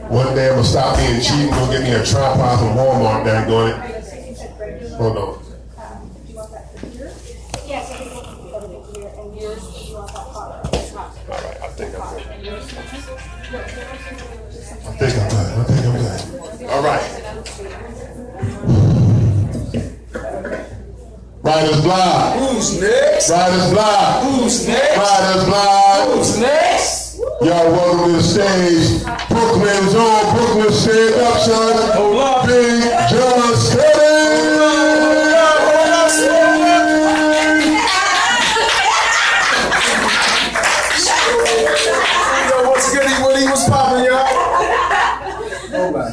One day I'm gonna stop being cheap and go get me a tripod from Walmart that ain't doing it. Hold on. Alright, I think I'm good. Alright. Writer's Block. Who's next? Writer's Block. Who's next? Writer's Block. Who's next? Y'all welcome to the stage. Brooklyn's own Brooklyn, stand up, son. Hold up. Big John Steady. Once again, what he was popping, y'all. Hold on.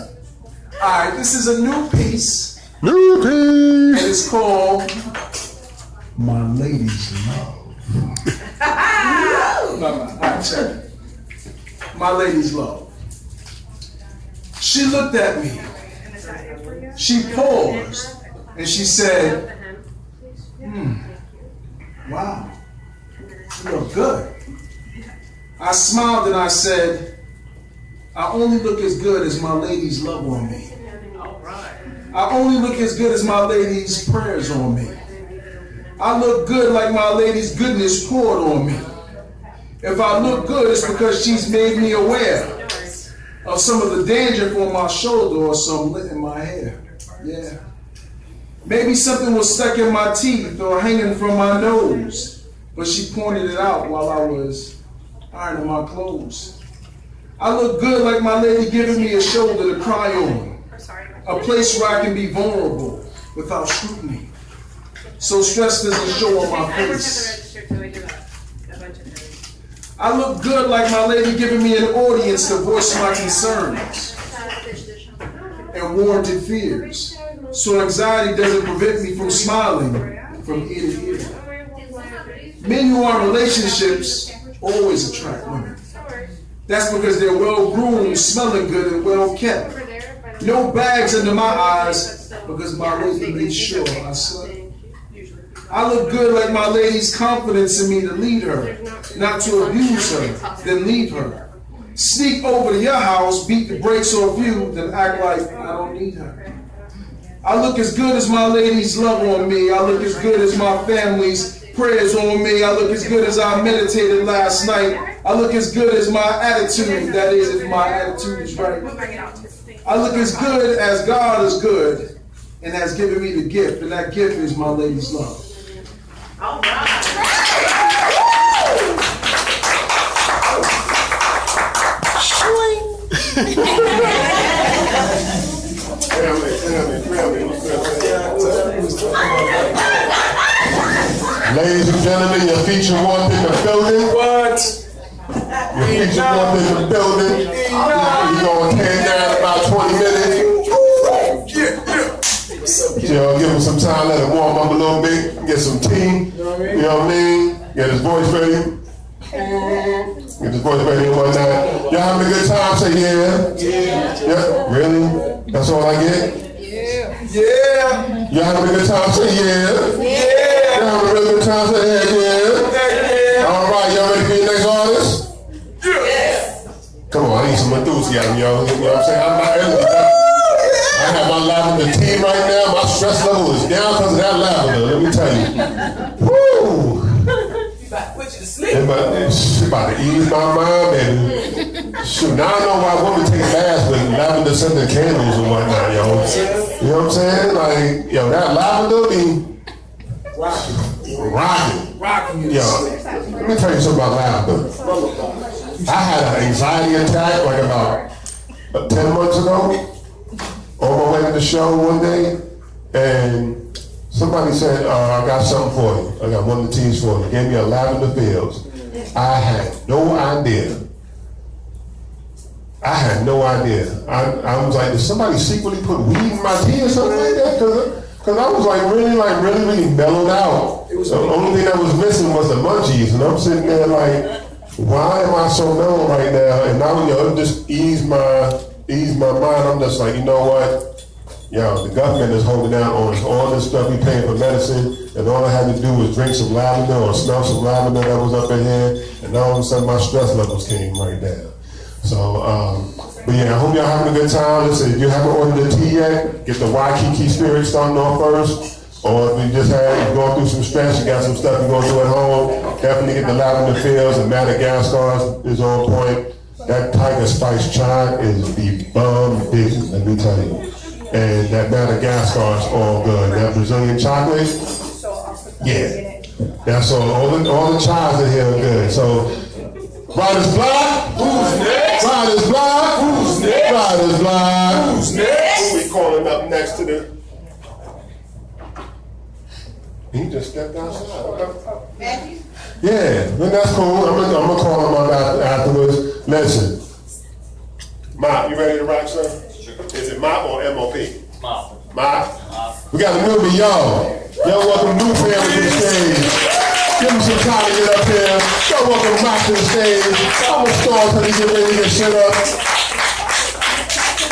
All right, this is a new piece. New piece. And it's called My Lady's Love. No. All right, check it. My Lady's Love. She looked at me. She paused and she said, wow, you look good. I smiled and I said, I only look as good as my lady's love on me. I only look as good as my lady's prayers on me. I look good like my lady's goodness poured on me. If I look good, it's because she's made me aware of some of the danger on my shoulder or some lint in my hair. Yeah. Maybe something was stuck in my teeth or hanging from my nose, but she pointed it out while I was ironing my clothes. I look good like my lady giving me a shoulder to cry on, a place where I can be vulnerable without scrutiny. So stress doesn't show on my face. I look good like my lady giving me an audience to voice my concerns and warranted fears, so anxiety doesn't prevent me from smiling from ear to ear. Men who are in relationships always attract women. That's because they're well-groomed, smelling good, and well-kept. No bags under my eyes because my lady made sure I slept. I look good like my lady's confidence in me to lead her, not to abuse her, then leave her. Sneak over to your house, beat the brakes off you, then act like I don't need her. I look as good as my lady's love on me. I look as good as my family's prayers on me. I look as good as I meditated last night. I look as good as my attitude, that is, if my attitude is right. I look as good as God is good and has given me the gift, and that gift is my lady's love. All right. Ladies and gentlemen, your feature one in the building. What? Your feature one in the building. We're going to tear down about 20 minutes. Y'all give him some time, let him warm up a little bit, get some tea, you know what I mean? Get his voice ready. Get his voice ready and whatnot. Y'all having a good time? Say yeah. Yeah. Really? That's all I get? Yeah. Y'all having a good time? Say yeah. Y'all having a real good time? Say yeah. All right, y'all ready for your next artist? Come on, I need some enthusiasm, y'all. You know what I'm saying? I'm not early. I have my lavender tea right now. My stress level is down because of that lavender. Let me tell you. Woo! It's about to ease my mind, baby. Shoot, now I know why women take baths with lavender scented candles and whatnot, yo. You know what I'm saying? Like, yo, that lavender be rocking. Yo, let me tell you something about lavender. I had an anxiety attack like about 10 months ago. On my way to the show one day, and somebody said, I got something for you. I got one of the teas for you. Gave me a lavender fields. I had no idea. I was like, did somebody secretly put weed in my tea or something like that? Because I was like really mellowed out. The only thing that was missing was the munchies. And I'm sitting there like, why am I so mellow right now? And now, it just eased my mind. I'm just like, you know what? Yo, the government is holding out on us all this stuff we paying for medicine, and all I had to do was drink some lavender or smell some lavender that was up in here, and all of a sudden my stress levels came right down. So, but yeah, I hope y'all having a good time. Listen, if you haven't ordered the tea yet, get the Waikiki Spirit starting off first. Or if you just had going through some stress, you got some stuff you're going to do at home, definitely get the lavender fields, and Madagascar is on point. That Tiger Spice chai is the bomb business, let me tell you. And that Madagascar is all good. That Brazilian chocolate, yeah. That's all the chais in here are good. So, Riders Block, who's next? Riders Block, who's next? Riders Block, who's next? Who we calling up next to the... He just stepped outside. Okay. Yeah, then that's cool. I'm gonna call him up afterwards. Listen, Mop, you ready to rock, sir? Sure. Is it Mop or M.O.P.? Mop. Mop? We got a newbie, y'all. Y'all welcome new family to the stage. Give him some time to get up here. Y'all welcome Mop to the stage. I'm gonna stall till he get ready to get shut up.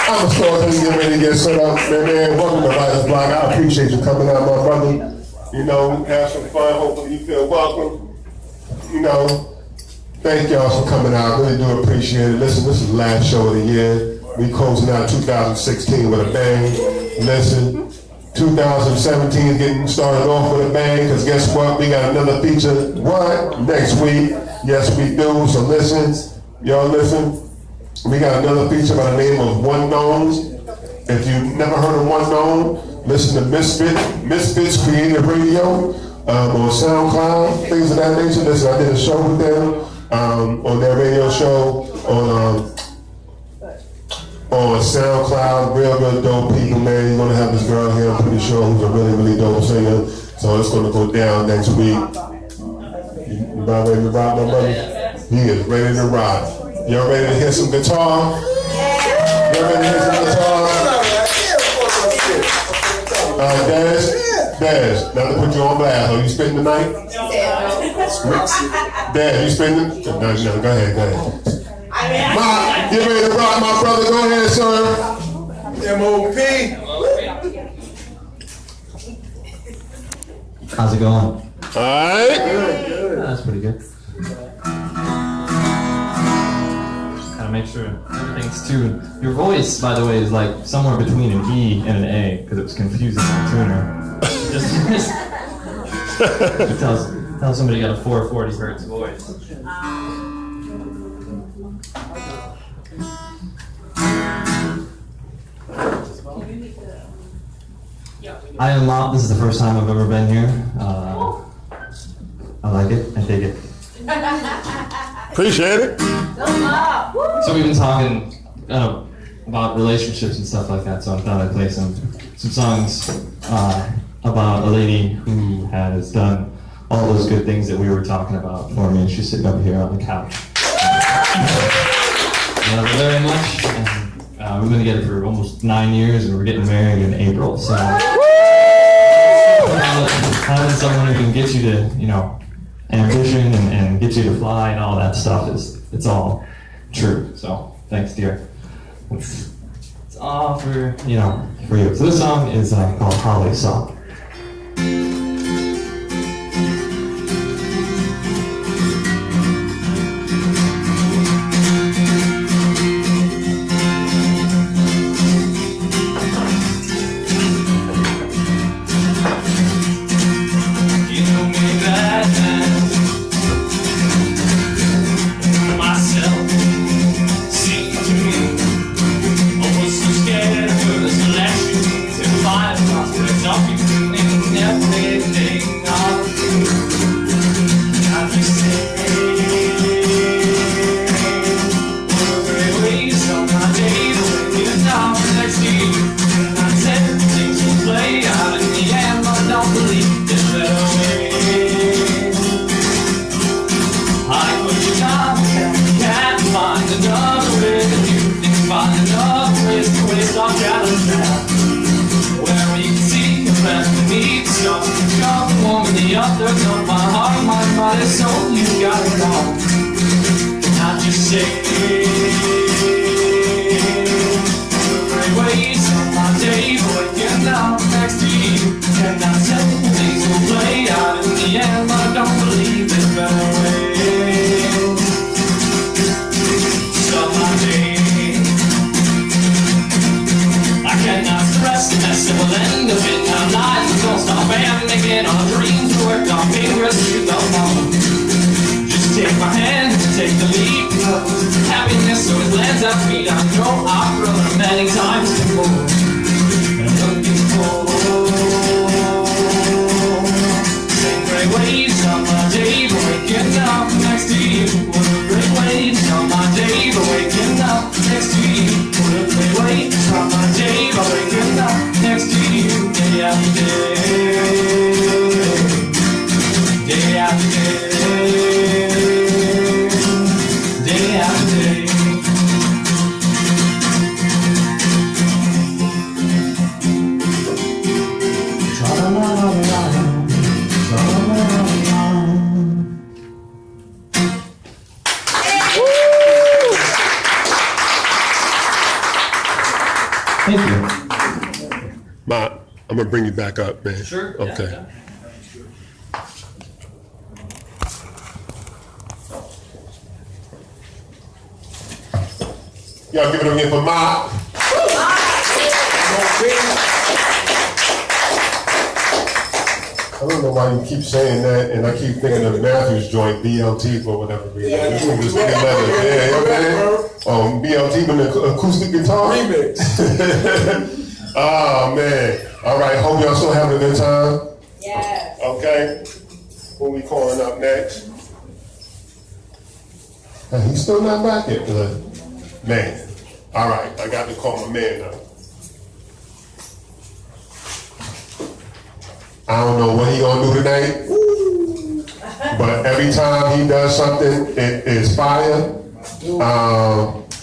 I'm gonna stall till he get ready to get shut up. Man, welcome to Riders Block. I appreciate you coming out, my brother. You know, have some fun. Hopefully you feel welcome. You know, thank y'all for coming out. Really do appreciate it. Listen, this is the last show of the year. We closing out 2016 with a bang. Listen, 2017 is getting started off with a bang, because guess what? We got another feature, what? Next week. Yes, we do. So listen, y'all listen. We got another feature by the name of One Knowns. If you've never heard of One Known, listen to Misfits Creative Radio on SoundCloud, things of that nature. Listen, I did a show with them on their radio show on SoundCloud. Real good dope people, man. You're gonna have this girl here, I'm pretty sure, who's a really, really dope singer. So it's gonna go down next week. You about ready to rock, my brother? He is ready to rock. Y'all ready to hear some guitar? Y'all ready to hear some guitar? Daz, not to put you on blast. Are you spending the night? Daz, you spending? No, go ahead. Ma, get ready to rock, my brother. Go ahead, sir. M.O.P. How's it going? All right. Good. That's pretty good. Gotta make sure everything's tuned. Your voice, by the way, is like somewhere between an E and an A, because it was confusing the tuner. Just tell somebody you got a 440 hertz voice. I am Mop. This is the first time I've ever been here. I like it. I dig it. Appreciate it. So we've been talking about relationships and stuff like that, so I thought I'd play some songs about a lady who has done all those good things that we were talking about for me, and she's sitting up here on the couch. I love her very much, and we've been together for almost 9 years, and we're getting married in April, so having someone who can get you to, ambition and get you to fly and all that stuff it's all true. So thanks, dear. It's all for you. So this song is called Holly Song. Ways on my table. next to you. And I tell things will play out in the end, but I don't believe there's a better way. Somebody, I cannot stress the mess that will end up in our lives. Don't stop and making our dreams work. Our fingers to the bone. Just take my hand and take the leap. Happiness always lands at feet. I know I've run many times before. And looking for same great waves on my day, but waking up next to you. What a great waves on my day, but waking up next to you. What a great waves on my day, but waking up next to you. Day after day, day after day, day after day. Thank you. Ma, I'm gonna bring you back up, man. Sure. Okay. Yeah. Y'all give it up again for Ma. I don't know why you keep saying that, and I keep thinking of Matthew's joint, BLT, for whatever reason. This nigga's thinking of it. Yeah, you know what I'm saying? BLT with the acoustic guitar. Remix. Oh, man. All right, hope y'all still having a good time. Yes. Okay. Who we calling up next? He's still not back yet. Man. All right, I got to call my man now. I don't know what he gonna do tonight, but every time he does something, it is fire.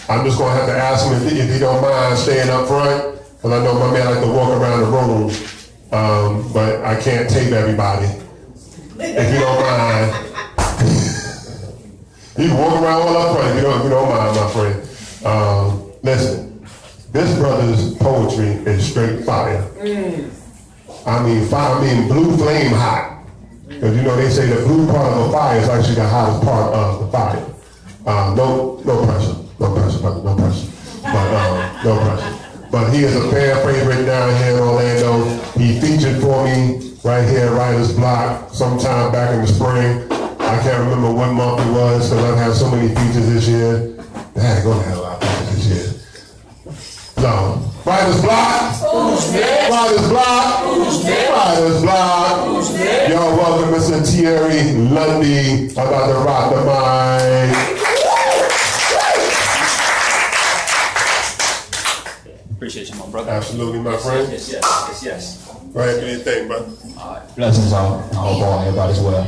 I'm just gonna have to ask him if he don't mind staying up front, because I know my man like to walk around the room, but I can't tape everybody. If you don't mind, you can walk around all up front if you don't mind, my friend. Listen, this brother's poetry is straight fire. I mean, blue flame hot. Because you know they say the blue part of a fire is actually the hottest part of the fire. No pressure, brother, no pressure. But no pressure. But he is a fan favorite down here in Orlando. He featured for me right here at Writer's Block sometime back in the spring. I can't remember what month it was because I've had so many features this year. Dang, go to hell out this year. So, Writer's Block. Who's next? Writer's Block. Who's next? Writer's Block. Who's next? Y'all welcome Mr. Thierry Lundy about to rock the mic. Appreciate you, my brother. Absolutely, my friend. Yes. Go ahead, do your thing, brother. All right. Blessings all. I hope all everybody's well.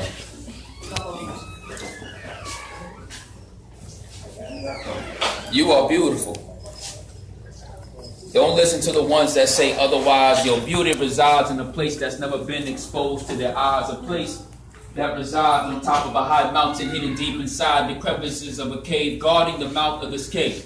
You are beautiful. Don't listen to the ones that say otherwise. Your beauty resides in a place that's never been exposed to their eyes. A place that resides on top of a high mountain, hidden deep inside the crevices of a cave, guarding the mouth of this cave.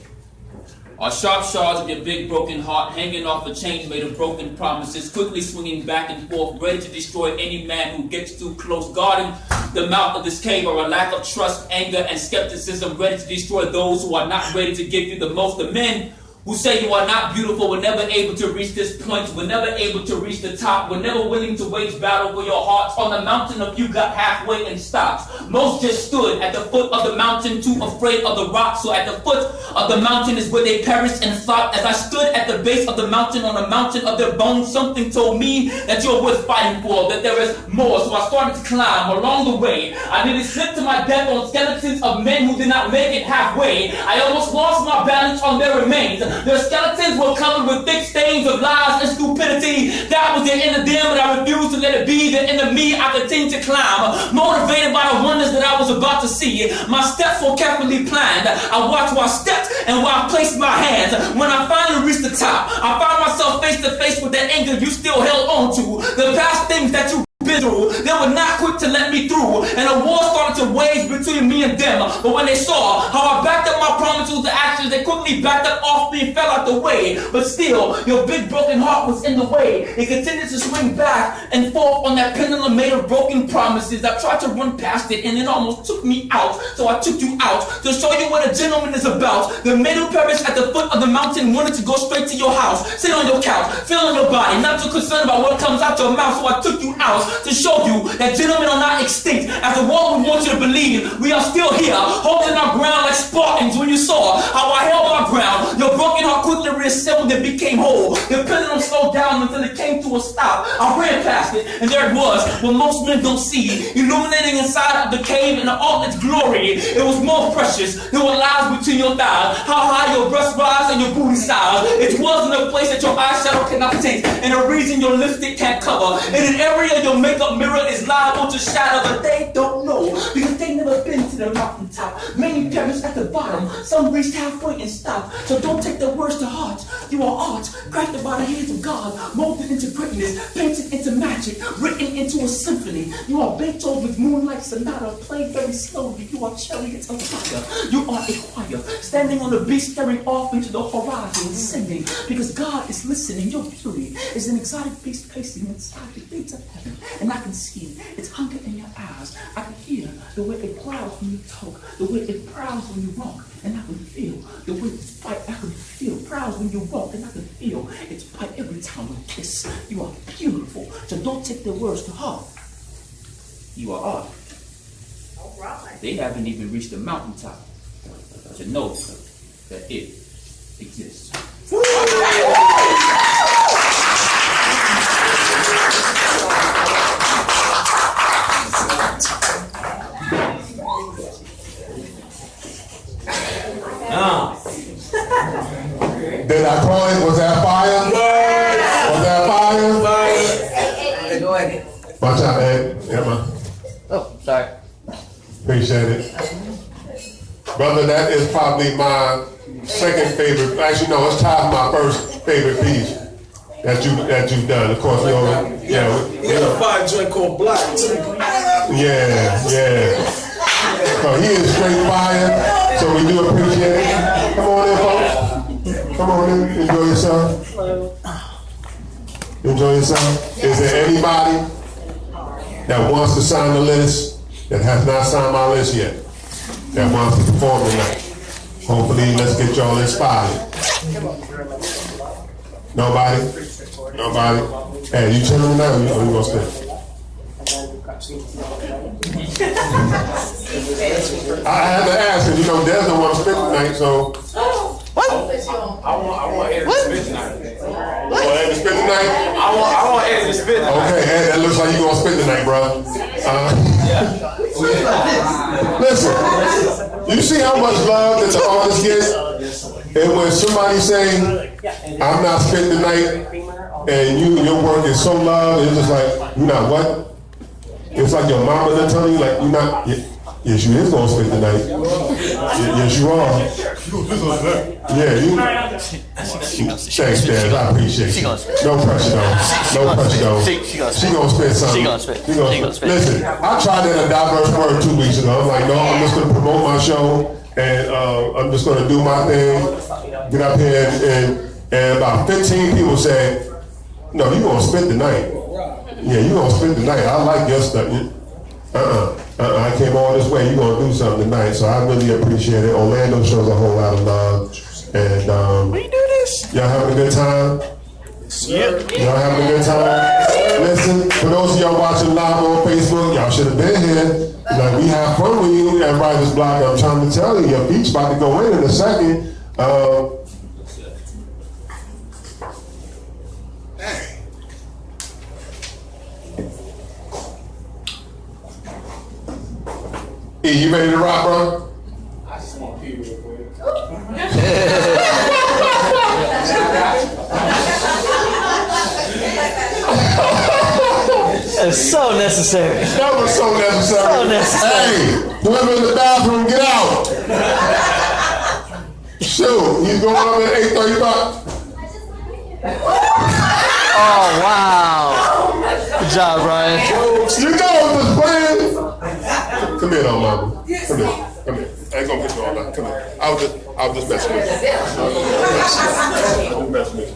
Are sharp shards of your big broken heart hanging off a chain made of broken promises, quickly swinging back and forth, ready to destroy any man who gets too close. Guarding the mouth of this cave are a lack of trust, anger, and skepticism, ready to destroy those who are not ready to give you the most. The men who say you are not beautiful were never able to reach this point, were never able to reach the top, were never willing to wage battle for your hearts. On the mountain, a few got halfway and stopped. Most just stood at the foot of the mountain, too afraid of the rocks. So at the foot of the mountain is where they perished and flopped. As I stood at the base of the mountain, on a mountain of their bones, something told me that you're worth fighting for, that there is more. So I started to climb. Along the way, I nearly slipped to my death on skeletons of men who did not make it halfway. I almost lost my balance on their remains. Their skeletons were covered with thick stains of lies and stupidity. That was the end of them, but I refused to let it be the end of me. I continued to climb, motivated by the wonders that I was about to see. My steps were carefully planned. I watched where I stepped and where I placed my hands. When I finally reached the top, I found myself face to face with that anger you still held on to. The past things that you've been been through. They were not quick to let me through, and a war started to wage between me and them. But when they saw how I backed up my promises to actions, they quickly backed up off me and fell out the way. But still, your big broken heart was in the way. It continued to swing back and forth on that pendulum made of broken promises. I tried to run past it, and it almost took me out. So I took you out to show you what a gentleman is about. The men who perish at the foot of the mountain wanted to go straight to your house, sit on your couch, feel on your body, not too concerned about what comes out your mouth. So I took you out to show you that gentlemen are not extinct. After what we want you to believe, we are still here, holding our ground like Spartans. When you saw how I held my ground, your broken heart quickly reassembled and became whole. The pendulum slowed down until it came to a stop. I ran past it, and there it was, what most men don't see, illuminating inside of the cave in all its glory. It was more precious than what lies between your thighs, how high your breast rise and your booty size. It was in a place that your eyeshadow cannot taste, and a reason your lipstick can't cover. In an area your makeup mirror is liable to shatter, but they don't know because they never been to the mountaintop. Many perish at the bottom, some reached halfway and stopped. So don't take their words to heart. You are art, crafted by the hands of God, molded into greatness, painted into magic, written into a symphony. You are Beethoven's Moonlight Sonata, played very slowly. You are chariots of fire. You are a choir, standing on the beach, staring off into the horizon, singing, because God is listening. Your beauty is an exotic beast pacing inside the gates of heaven, and I can see its hunger in your eyes. I can hear the way it growls when you talk, the way it prowls when you walk, and I can feel the way it fight. I can feel prowls when you walk, and I can feel its bite every time we kiss. You are beautiful, so don't take their words to heart. You are art. All right. They haven't even reached the mountaintop to know that it exists. Did I call it? Was that fire? Was that fire? Go ahead. Watch out, man. Yeah, man. Oh, sorry. Appreciate it. Brother, that is probably my second favorite. Actually, no, it's tied my first favorite piece that you've done. Of course, we already, We got a fire joint called Black too. yeah. So he is straight fire, so we do appreciate it. Come on in, folks. Come on in, enjoy yourself. Enjoy yourself. Is there anybody that wants to sign the list that has not signed my list yet, that wants to perform tonight? Hopefully, let's get y'all inspired. Nobody? Nobody? Hey, you chilling tonight or you gonna spend? I had to ask because, Des don't want to spend tonight, so. What? I want Ed to spit tonight. You want Ed to spend tonight? I want Ed to spit tonight. Okay, Ed, that looks like you gonna spend tonight, bro. Listen, you see how much love that the artists get? And when somebody say, I'm not spending tonight, and your work is so loved, it's just like, you're not what? It's like your mama that tell you, like, you're not, yes, you is gonna spend tonight. Yes, you are. Yeah, you. Thanks, Dad. I appreciate you. No pressure, though. No pressure, though. She gonna spend something. She gonna spend. Listen, I tried that a diverse word 2 weeks ago. I'm like, no, I'm just gonna promote my show, and I'm just gonna do my thing, get up here, and about 15 people said, no, you gonna spend the night. Yeah, you gonna spend the night. I like your stuff. I came all this way. You gonna do something tonight, so I really appreciate it. Orlando shows a whole lot of love, and We do this. y'all having a good time. Y'all having a good time. Listen, for those of y'all watching live on Facebook, y'all should have been here. Like, we have fun with you at Writer's Block. I'm trying to tell you, your beat's about to go in a second. E, you ready to rock, bro? I just want to pee real quick. It's so necessary. That was so necessary. So necessary. Hey, whoever in the bathroom, get out. Shoot, he's going up at 8:35. Oh, wow. Good job, Brian. You know I'm just playing. Come here, though, mama. Come here. Come here. I ain't gonna get you all that. Come here. I was just messing with you. I'm messing with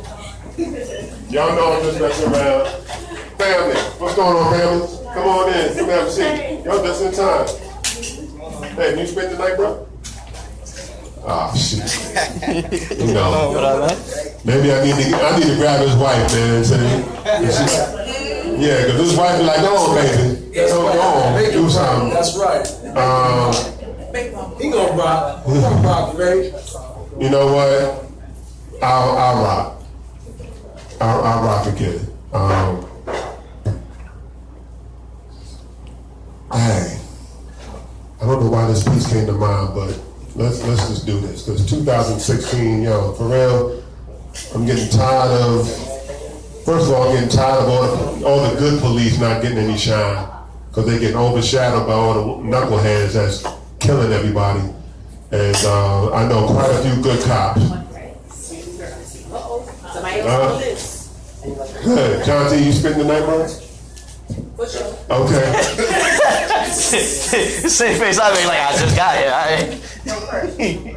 you. Y'all know I'm just messing around. Family, what's going on, family? Come on in. Come have a seat. Y'all just in time. Hey, can you spend the night, bro? Ah, shit. You know. Maybe I need to grab his wife, man. And say, yeah, because his wife be like, go on, baby. Go on, do something. That's right. He gonna rock. He gonna rock, baby. You know what? I'll rock. I'll rock again. Hey, I don't know why this piece came to mind, but let's just do this. Because 2016, yo, for real, I'm getting tired of. First of all, I'm getting tired of all the good police not getting any shine, because they get overshadowed by all the knuckleheads that's killing everybody. And I know quite a few good cops. Good. John T, you spend the night, bro? Okay. Same face I make like I just got here.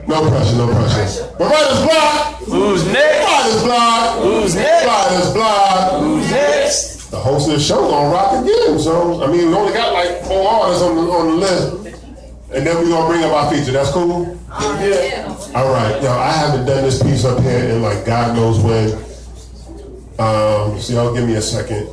No pressure. But Writer's Block! Who's next? Writer's Block! Who's next? Writer's Block! Who's next? The host of the show gonna rock again. So, I mean, we only got like 4 artists on the list. And then we're gonna bring up our feature. That's cool? Yeah. All right. Yo, I haven't done this piece up here in like God knows when. So y'all give me a second.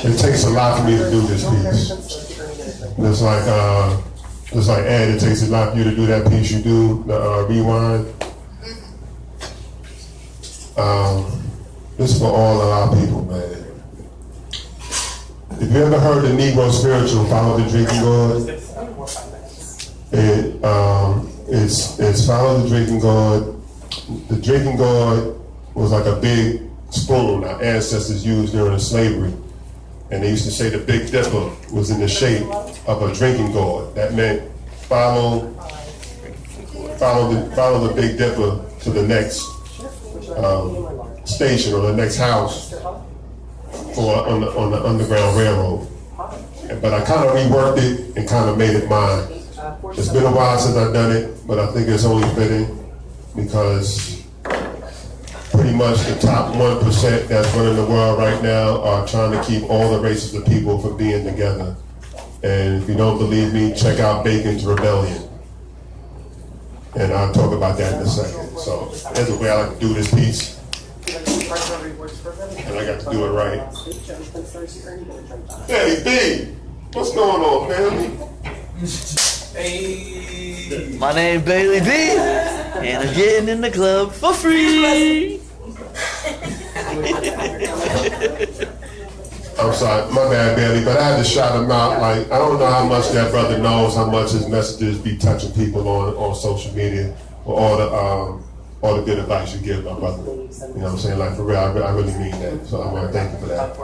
It takes a lot for me to do this piece. It's like Ed, it takes a lot for you to do that piece you do, the rewind. This is for all of our people, man. If you ever heard the Negro spiritual, Follow the Drinking God, it's Follow the Drinking God. The drinking gourd was like a big spoon our ancestors used during slavery. And they used to say the Big Dipper was in the shape of a drinking gourd. That meant follow the Big Dipper to the next station or the next house or on the Underground Railroad. But I kind of reworked it and kind of made it mine. It's been a while since I've done it, but I think it's only fitting because pretty much the top 1% that's running the world right now are trying to keep all the races of people from being together. And if you don't believe me, check out Bacon's Rebellion. And I'll talk about that in a second. So there's a way I like to do this piece. And I got to do it right. Hey, B, what's going on, family? Hey. My name Bailey B, and I'm getting in the club for free. I'm sorry, my bad, Bailey, but I had to shout him out. Like, I don't know how much that brother knows, how much his messages be touching people on social media, or all the good advice you give, my brother. You know what I'm saying? Like, for real, I really mean that. So I want to thank you for that.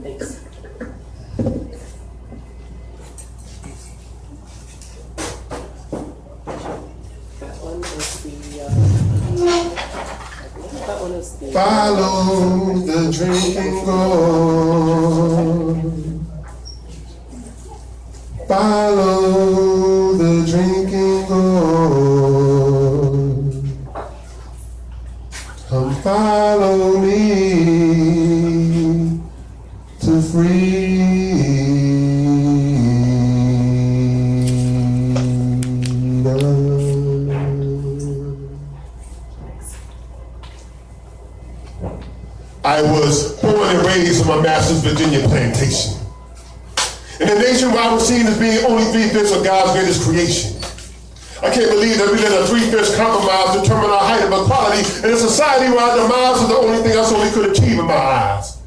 Thanks. Follow the drinking gourd. Follow the drinking gourd. Come follow me to I was born and raised on my master's Virginia plantation. In a nation where I was seen as being only 3/5 of God's greatest creation. I can't believe that we let a 3/5 compromise determine our height of equality in a society where our demise is the only thing I solely could achieve in my eyes.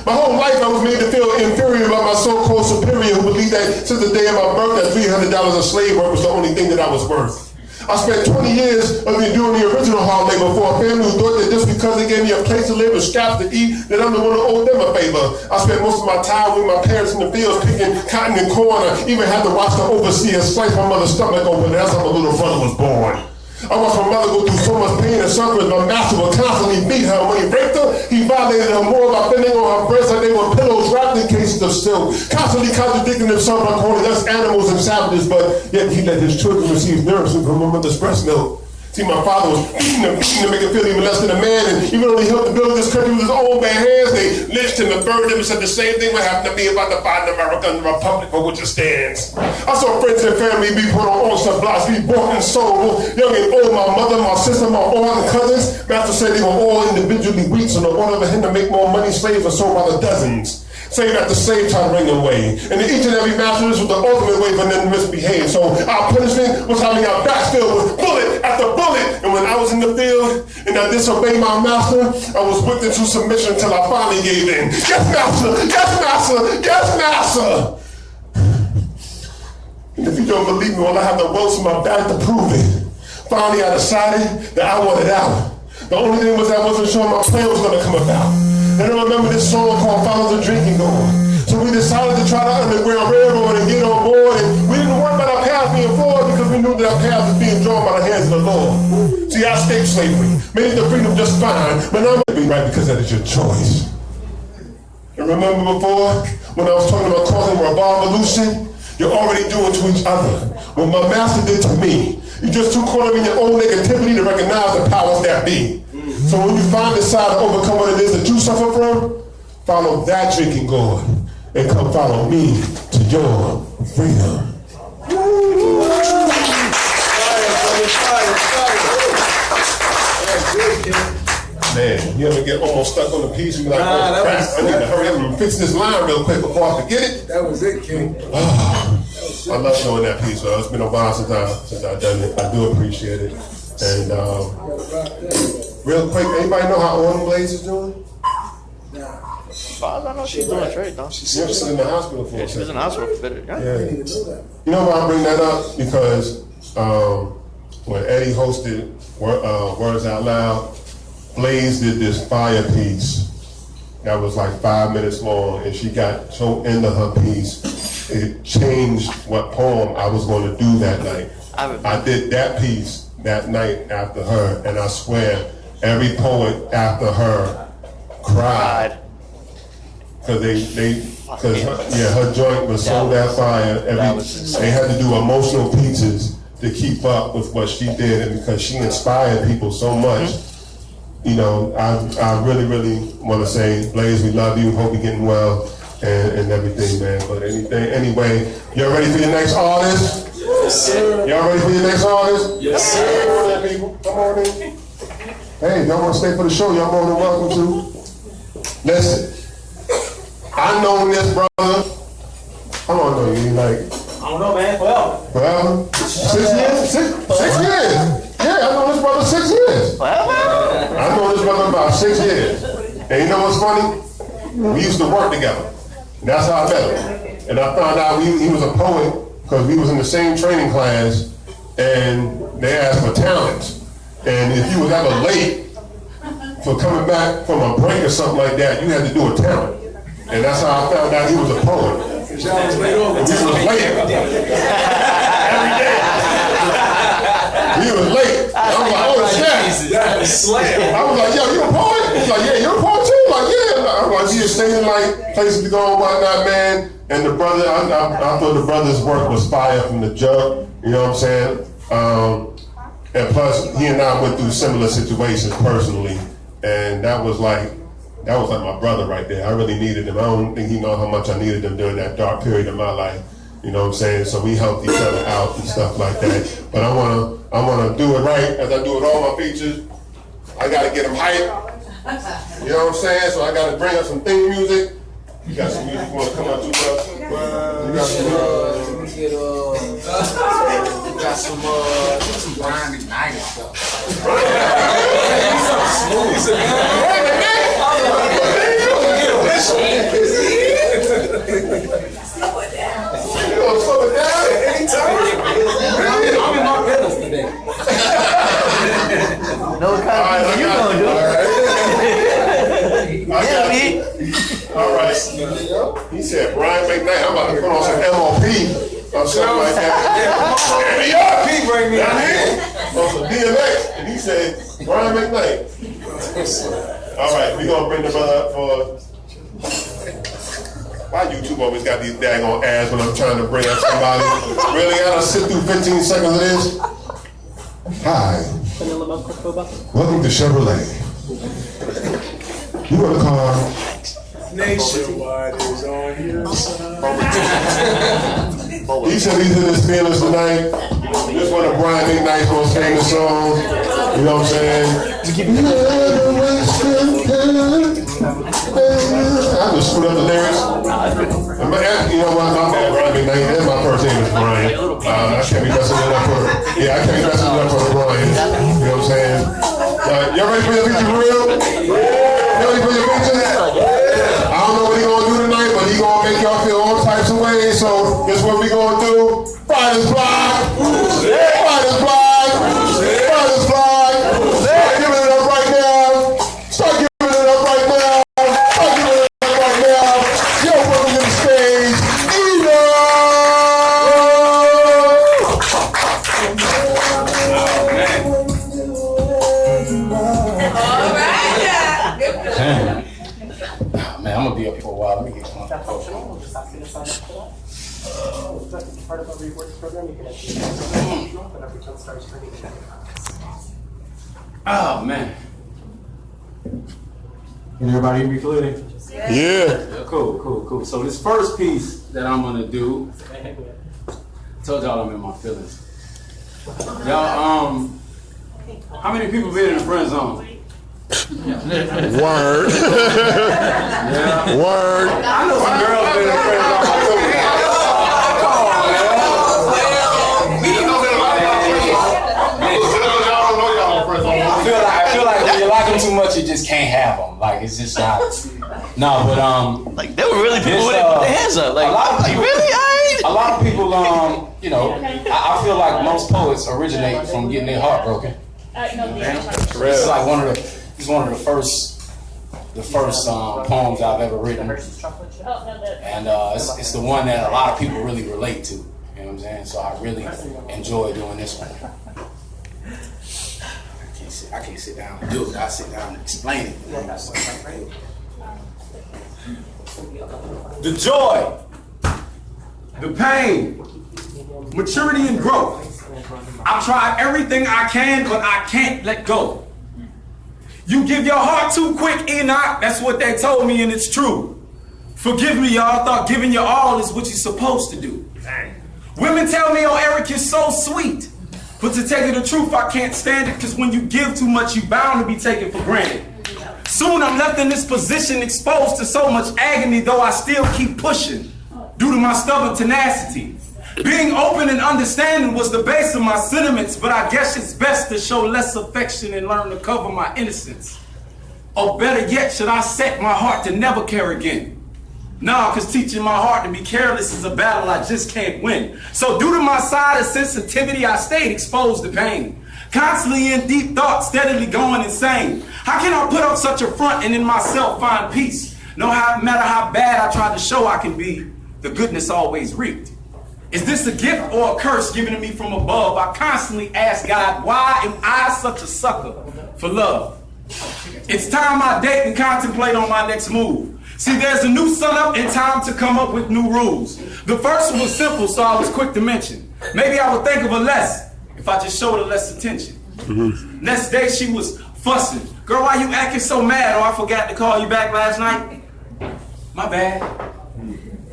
My whole life I was made to feel inferior about my so-called superior who believed that since the day of my birth that $300 of slave work was the only thing that I was worth. I I spent 20 years of me doing the original hard labor for a family who thought that just because they gave me a place to live and scraps to eat, that I'm the one who owed them a favor. I spent most of my time with my parents in the fields picking cotton and corn. I even had to watch the overseer slice my mother's stomach open. That's how my little brother was born. I watched my mother go through so much pain and suffering. My master would constantly beat her. When he raped her, he violated her more by bending on her breasts like they were pillows wrapped in cases of silk, constantly contradicting himself by calling us animals and savages, but yet he let his children receive nourishment from my mother's breast milk. See, my father was beating him to make him feel even less than a man, and even though he helped to build this country with his own bare hands, they lynched him and burned him and said the same thing would happen to me if I defied America and the republic for which it stands. I saw friends and family be put on oyster blocks, be bought and sold, young and old, my mother, my sister, my aunt and cousins. Master said they were all individually weak, so no one ever had to make more money, slaves were sold by the dozens. Save after save tried to ring away. And each and every master, this was the ultimate way for them to misbehave. So our punishment was having our backs filled with bullet after bullet. And when I was in the field and I disobeyed my master, I was whipped into submission until I finally gave in. Yes, master! Yes, master! Yes, master! And if you don't believe me, well, I have the welts in my back to prove it. Finally, I decided that I wanted out. The only thing was I wasn't sure my plan was going to come about. And I remember this song called Follow the Drinking Gourd. So we decided to try the Underground Railroad and get on board. And we didn't worry about our path being forward because we knew that our path was being drawn by the hands of the Lord. See, I escaped slavery, made it to freedom just fine, but now I'm going to be right because that is your choice. And remember before, when I was talking about causing revolution, you're already doing to each other what my master did to me. You just too caught up in your own negativity to recognize the powers that be. So when you finally decide to overcome what it is that you suffer from, follow that drinking gourd and come follow me to your freedom. Man, you ever get almost stuck on the piece and be like, oh crap, I need to hurry up and fix this line real quick before I forget it? That was it, King. I love doing that piece, so it's been a while since I've done it. I do appreciate it. And real quick, anybody know how Autumn Blaze is doing? As far as I know, she's doing great, though. She's in the hospital for Yeah, she was in the hospital for a bit. Yeah. You know why I bring that up? Because when Eddie hosted Words Out Loud, Blaze did this fire piece that was like 5 minutes long, and she got so into her piece, it changed what poem I was going to do that night. I did that piece that night after her, and I swear every poet after her cried because her joint was so that fire. They had to do emotional pieces to keep up with what she did, and because she inspired people so much. You know, I really, really want to say, Blaze, we love you. Hope you're getting well and everything, man. But anyway, y'all ready for your next artist? Yes, sir. Y'all ready for your next artist? Yes, sir. Come on in, people. Come on in. Hey, y'all want to stay for the show? Y'all more than welcome to. Listen, I know this brother. How long know you? Like, I don't know, man. forever? 6 years? 6 years. Yeah, I know this brother 6 years. I know this brother about 6 years. And you know what's funny? We used to work together. And that's how I met him. And I found out he was a poet because we was in the same training class and they asked for talents. And if you was ever late for coming back from a break or something like that, you had to do a talent. And that's how I found out he was a poet. Because y'all was late over. He was late. Every day. He was late. I was like, oh shit. That was slam. I was like, yo, you a poet? He's like, yeah, you're a poet too? Like, yeah. I was like, he was staying like places to go and whatnot, man. And the brother, I thought the brother's work was fire from the jump. You know what I'm saying? And plus, he and I went through similar situations personally, and that was like my brother right there. I really needed him. I don't think he know how much I needed him during that dark period of my life. You know what I'm saying? So we helped each other out and stuff like that. But I wanna do it right as I do with all my features. I gotta get them hyped. You know what I'm saying? So I gotta bring up some theme music. You got some music you wanna come up to, bro? You got some Brian McKnight stuff. Slow it down. You gonna slow it down? Anytime. I'm in my rhythms today. Pete bring me on some DMX, and he said, Brian McKnight. All right, we gonna bring the brother up for. Why YouTube always got these daggone ads when I'm trying to bring up somebody? Really, I gotta sit through 15 seconds of this? Hi. Welcome to Chevrolet. You in the car. Nationwide is on here. Each of these in the Steelers tonight. Just one of Brian McKnight's most famous songs. You know what I'm saying? I just screwed up the lyrics. You know what? My bad, Brian McKnight. And my first name is Brian. I can't be messing it up for. Yeah, I can't be messing it up for Brian. You know what I'm saying? Y'all ready for your picture for real? Y'all ready for your picture? I don't know what he gonna do tonight, but he gonna make y'all feel all types of ways. So this is what we gonna do. Friday's Block. Friday's Block. Friday's Block. Start giving it up right now. Start giving it up right now. Start giving it up right now. Yo, welcome to the stage. Man, I'm gonna be up for a while. Let me get one. Oh man. Can everybody hear me clearly? Yeah. Cool. So this first piece that I'm gonna do, I told y'all I'm in my feelings. Y'all, how many people been in the friend zone? Word. Yeah. Word. I know some girls been in the friend zone. I feel like when you like them too much, you just can't have them. Like it's just not. No, but Like there were really people with their hands up. Like, a lot of people, really? a lot of people, you know, I feel like most poets originate from getting their heart broken. It's like one of the first poems I've ever written, and it's the one that a lot of people really relate to. You know what I'm saying? So I really enjoy doing this one. I can't sit down and do it. I sit down and explain it. The joy, the pain, maturity and growth. I've tried everything I can, but I can't let go. You give your heart too quick, E-Knok. That's what they told me, and it's true. Forgive me, y'all. Thought giving your all is what you're supposed to do. Women tell me, oh, Eric, you're so sweet. But to tell you the truth, I can't stand it, because when you give too much, you're bound to be taken for granted. Soon I'm left in this position, exposed to so much agony, though I still keep pushing due to my stubborn tenacity. Being open and understanding was the base of my sentiments, but I guess it's best to show less affection and learn to cover my innocence. Or better yet, should I set my heart to never care again? Nah, because teaching my heart to be careless is a battle I just can't win. So due to my side of sensitivity, I stayed exposed to pain. Constantly in deep thought, steadily going insane. How can I put up such a front and in myself find peace? No matter how bad I try to show I can be, the goodness always reaped. Is this a gift or a curse given to me from above? I constantly ask God, why am I such a sucker for love? It's time I date and contemplate on my next move. See, there's a new sun up and time to come up with new rules. The first one was simple, so I was quick to mention. Maybe I would think of her less if I just showed her less attention. Next day she was fussing. Girl, why you acting so mad? Oh, I forgot to call you back last night. My bad.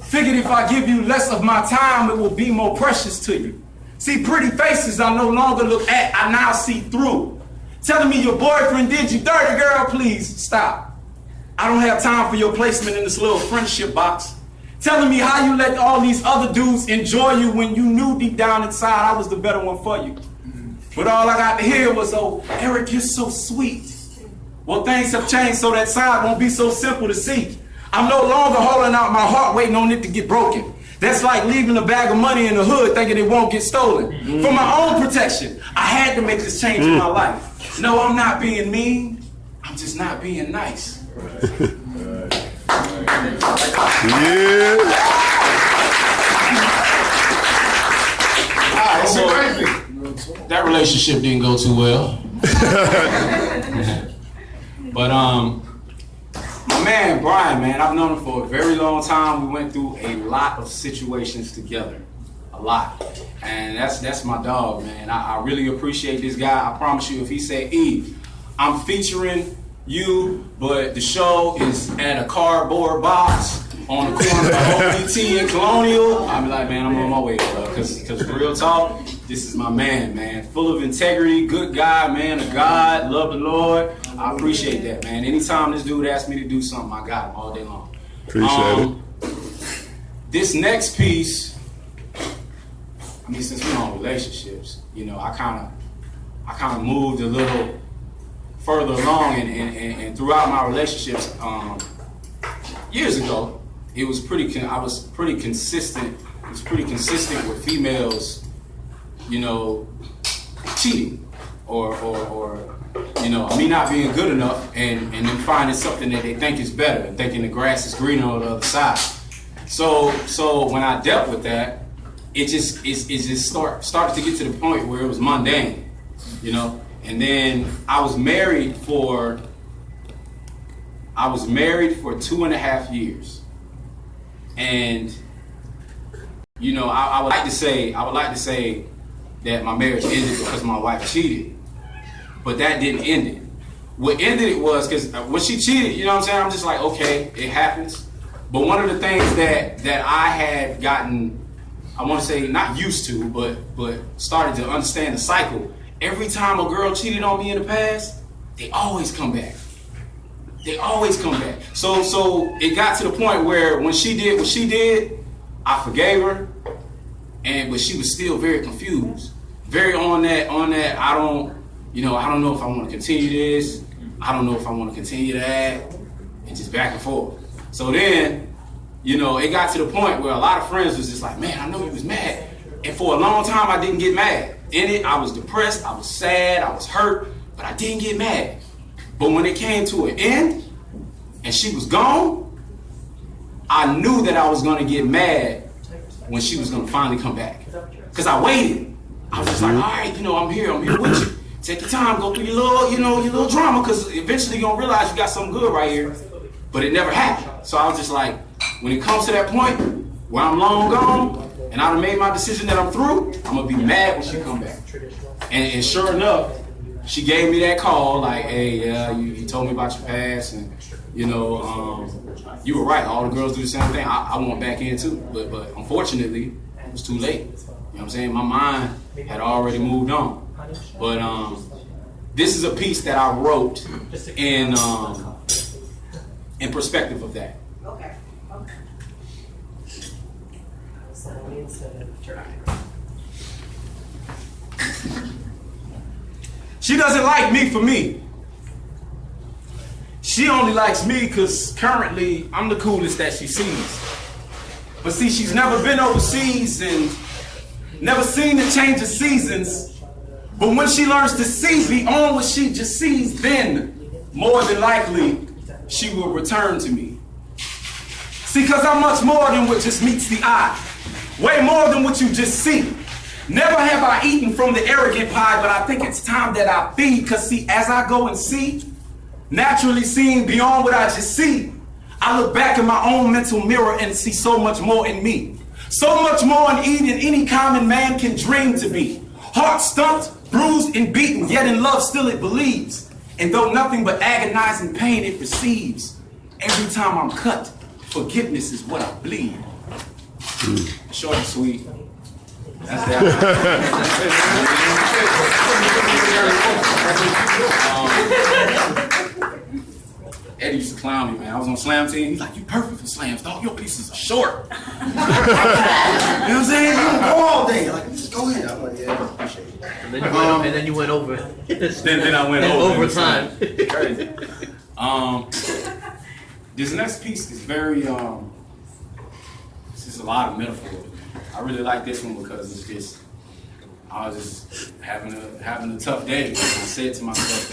Figured if I give you less of my time, it will be more precious to you. See, pretty faces I no longer look at, I now see through. Telling me your boyfriend did you dirty, girl, please stop. I don't have time for your placement in this little friendship box. Telling me how you let all these other dudes enjoy you when you knew deep down inside I was the better one for you. But all I got to hear was, oh, Eric, you're so sweet. Well, things have changed, so that side won't be so simple to see. I'm no longer holding out my heart, waiting on it to get broken. That's like leaving a bag of money in the hood thinking it won't get stolen. For my own protection, I had to make this change in my life. No, I'm not being mean. I'm just not being nice. Alright, so that relationship didn't go too well. But my man Brian, man, I've known him for a very long time. We went through a lot of situations together, a lot, and that's my dog, man. I really appreciate this guy. I promise you, if he said, "E, I'm featuring you, but the show is at a cardboard box on the corner of OBT and Colonial," I'll be like, man, I'm on my way, bro. Cause real talk, this is my man, full of integrity, good guy, man, of God, love the Lord. I appreciate that, man. Anytime this dude asks me to do something, I got him all day long. Appreciate it. This next piece, I mean, since we're on relationships, you know, I kind of moved a little further along, and throughout my relationships, years ago, I was pretty consistent. It was pretty consistent with females, you know, cheating, or you know, me not being good enough, and them finding something that they think is better, and thinking the grass is greener on the other side. So when I dealt with that, it just started to get to the point where it was mundane, you know. And then I was married for 2.5 years, and you know, I would like to say that my marriage ended because my wife cheated, but that didn't end it. What ended it was because when she cheated, you know what I'm saying, I'm just like, okay, it happens. But one of the things that I had gotten, I want to say not used to, but started to understand the cycle. Every time a girl cheated on me in the past, they always come back. They always come back. So it got to the point where when she did what she did, I forgave her, but she was still very confused, very on that. I don't know if I want to continue this. I don't know if I want to continue that, and just back and forth. So then, you know, it got to the point where a lot of friends was just like, man, I know you was mad, and for a long time I didn't get mad. In it, I was depressed, I was sad, I was hurt, but I didn't get mad. But when it came to an end, and she was gone, I knew that I was gonna get mad when she was gonna finally come back. Cause I waited. I was just like, all right, you know, I'm here with you. Take your time, go through your little drama, cause eventually you're gonna realize you got something good right here. But it never happened. So I was just like, when it comes to that point where I'm long gone, and I done made my decision that I'm through, I'm gonna be mad when she come back. And sure enough, she gave me that call, like, hey, yeah, you told me about your past, and you know, you were right. All the girls do the same thing. I want back in too, but unfortunately, it was too late. You know what I'm saying? My mind had already moved on. But this is a piece that I wrote in perspective of that. Okay. She doesn't like me for me. She only likes me because currently I'm the coolest that she sees. But see, she's never been overseas and never seen the change of seasons. But when she learns to see beyond what she just sees, then more than likely she will return to me. See, because I'm much more than what just meets the eye. Way more than what you just see. Never have I eaten from the arrogant pie, but I think it's time that I feed. Because see, as I go and see, naturally seeing beyond what I just see, I look back in my own mental mirror and see so much more in me. So much more in E than any common man can dream to be. Heart stumped, bruised and beaten, yet in love still it believes. And though nothing but agonizing pain it receives, every time I'm cut, forgiveness is what I bleed. Short and sweet. That's that. Eddie used to clown me, man. I was on Slam Team. He's like, you perfect for slams, dog. Your pieces are short. You know what I'm saying? You can go all day. Like, just go ahead. I'm like, yeah, appreciate it. And then you went over. Then I went over. Overtime. Crazy. This next piece is very, this is a lot of metaphors. I really like this one because it's just, I was just having a tough day. And I said to myself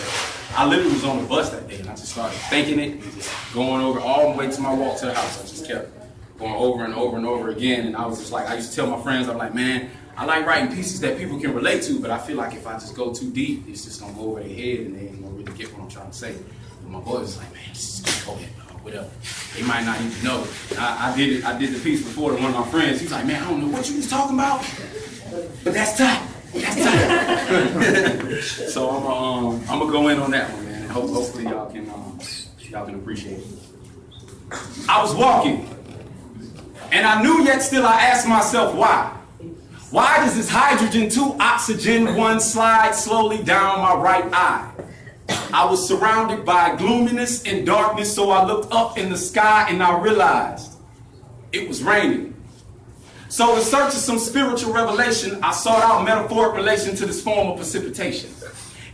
that I literally was on the bus that day and I just started thinking it and just going over all the way to my walk to the house. I just kept going over and over and over again. And I was just like, I used to tell my friends, I'm like, man, I like writing pieces that people can relate to, but I feel like if I just go too deep, it's just gonna go over their head and they ain't gonna really get what I'm trying to say. But my boy was like, man, just go ahead, whatever. They might not even know. I did the piece before to one of my friends. He's like, man, I don't know what you was talking about, but that's tight. That's tight. So I'm gonna go in on that one, man, and hopefully y'all can appreciate it. I was walking, and I knew yet still I asked myself why. Why does this hydrogen 2 oxygen 1 slide slowly down my right eye? I was surrounded by gloominess and darkness, so I looked up in the sky and I realized it was raining. So in search of some spiritual revelation, I sought out metaphoric relation to this form of precipitation,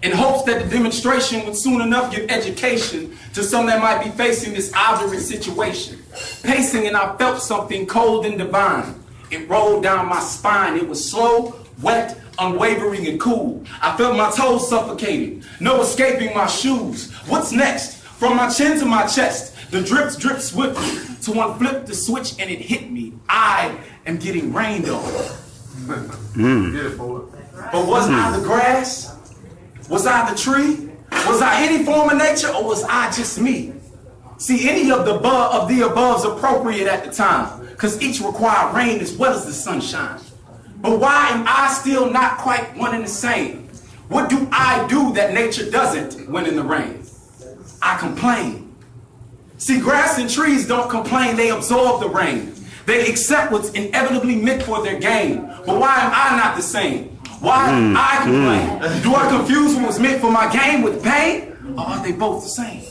in hopes that the demonstration would soon enough give education to some that might be facing this obdurate situation. Pacing, and I felt something cold and divine. It rolled down my spine. It was slow, wet, unwavering, and cool. I felt my toes suffocating, no escaping my shoes. What's next? From my chin to my chest, the drips drip swiftly. To one flip the switch and it hit me. I am getting rained on. But was I the grass? Was I the tree? Was I any form of nature, or was I just me? See, any of the above is appropriate at the time, because each required rain as well as the sunshine. But why am I still not quite one and the same? What do I do that nature doesn't when in the rain? I complain. See, grass and trees don't complain, they absorb the rain. They accept what's inevitably meant for their gain. But why am I not the same? Why do I complain? Do I confuse what was meant for my gain with pain? Or are they both the same?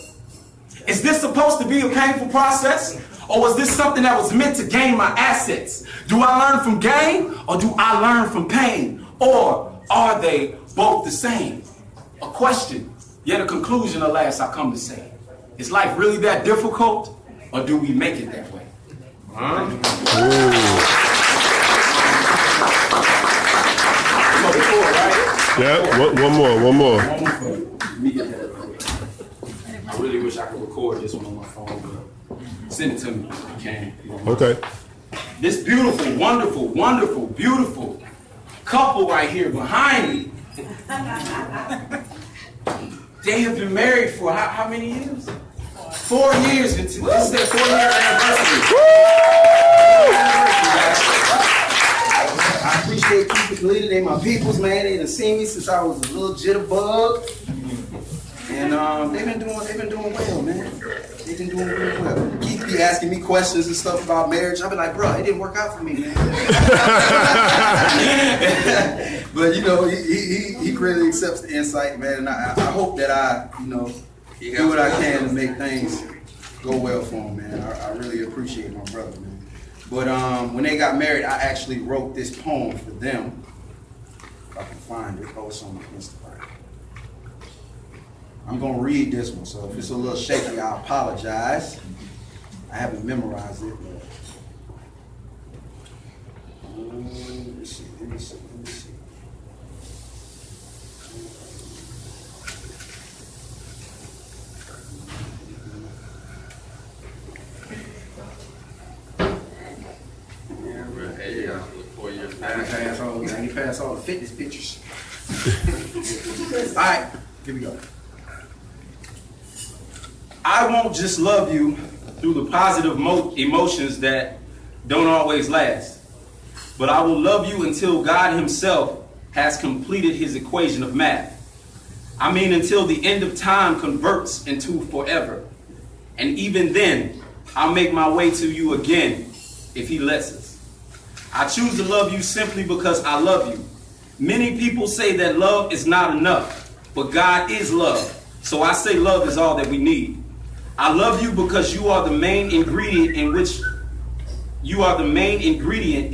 Is this supposed to be a painful process? Or was this something that was meant to gain my assets? Do I learn from gain, or do I learn from pain? Or are they both the same? A question, yet a conclusion, alas, I come to say. Is life really that difficult, or do we make it that way? Yeah, one more. I really wish I could record this one on my phone, but send it to me if you can. Okay. This beautiful, wonderful, wonderful, beautiful couple right here behind me, they have been married for how many years? 4 years. This is their 4-year anniversary. I appreciate Cupid Leader. They my peoples, man. They done seen me since I was a little jitterbug. And they've been doing well, man. They've been doing really well. Keith be asking me questions and stuff about marriage. I'll be like, bro, it didn't work out for me, man. But you know, he really accepts the insight, man. And I hope that I, do what I can to make things go well for him, man. I really appreciate my brother, man. But when they got married, I actually wrote this poem for them. If I can find it, post on Instagram. I'm gonna read this one, so if it's a little shaky, I apologize. I haven't memorized it, but let me see. I ain't pass all the fitness pictures. All right, here we go. I won't just love you through the positive emotions that don't always last, but I will love you until God himself has completed his equation of math. I mean, until the end of time converts into forever. And even then, I'll make my way to you again if he lets us. I choose to love you simply because I love you. Many people say that love is not enough, but God is love. So I say love is all that we need. I love you because you are the main ingredient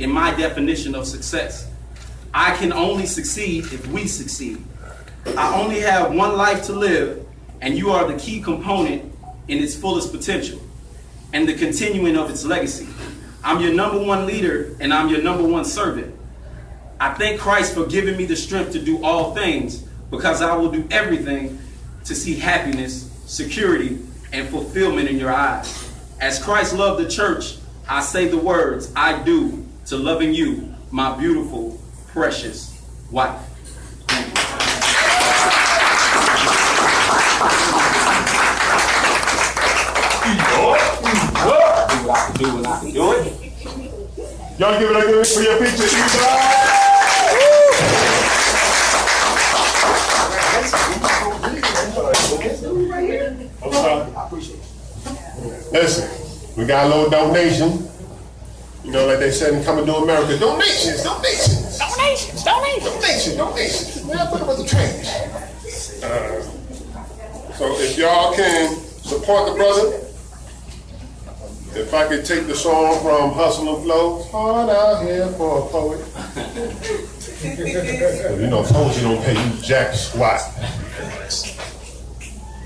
in my definition of success. I can only succeed if we succeed. I only have one life to live, and you are the key component in its fullest potential and the continuing of its legacy. I'm your number one leader, and I'm your number one servant. I thank Christ for giving me the strength to do all things, because I will do everything to see happiness, security, and fulfillment in your eyes. As Christ loved the church, I say the words I do to loving you, my beautiful precious wife. Do what I can do it. Y'all give it a good for your picture. Listen, we got a little donation. You know, like they said in Coming to America, donations. Man, put them with the trash. So if y'all can support the brother, if I could take the song from Hustle and Flow, hard out here for a poet. You know, poetry don't pay you jack squat.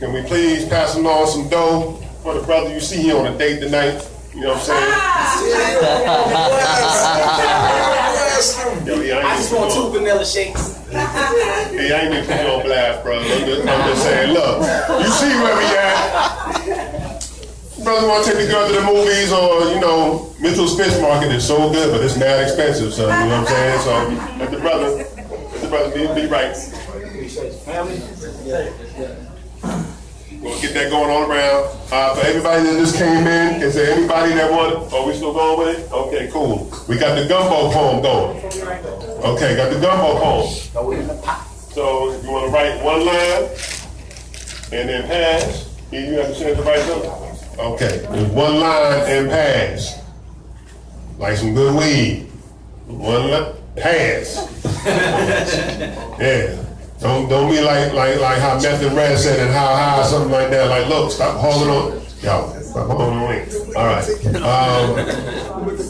Can we please pass along some dough for the brother? You see he on a date tonight. You know what I'm saying? Yo, I just want 2 vanilla shakes. I ain't even putting on blast, bro. I'm just saying, look, you see where we at. Brother want to take the girl to the movies, or, you know, Mitchell's Fish Market is so good, but it's mad expensive, son. You know what I'm saying? So let the brother be right. We'll get that going all around. For everybody that just came in, is there anybody that want? Are we still going with it? Okay, cool. We got the gumbo poem going. Okay, got the gumbo poem. So if you want to write one line and then pass, you have a chance to write something. Okay, there's one line and pass. Like some good weed. One line, pass. Yeah. Don't be like how Meth and Red said and how high, something like that. Like, look, stop holding on. Yo, stop holding on. All right.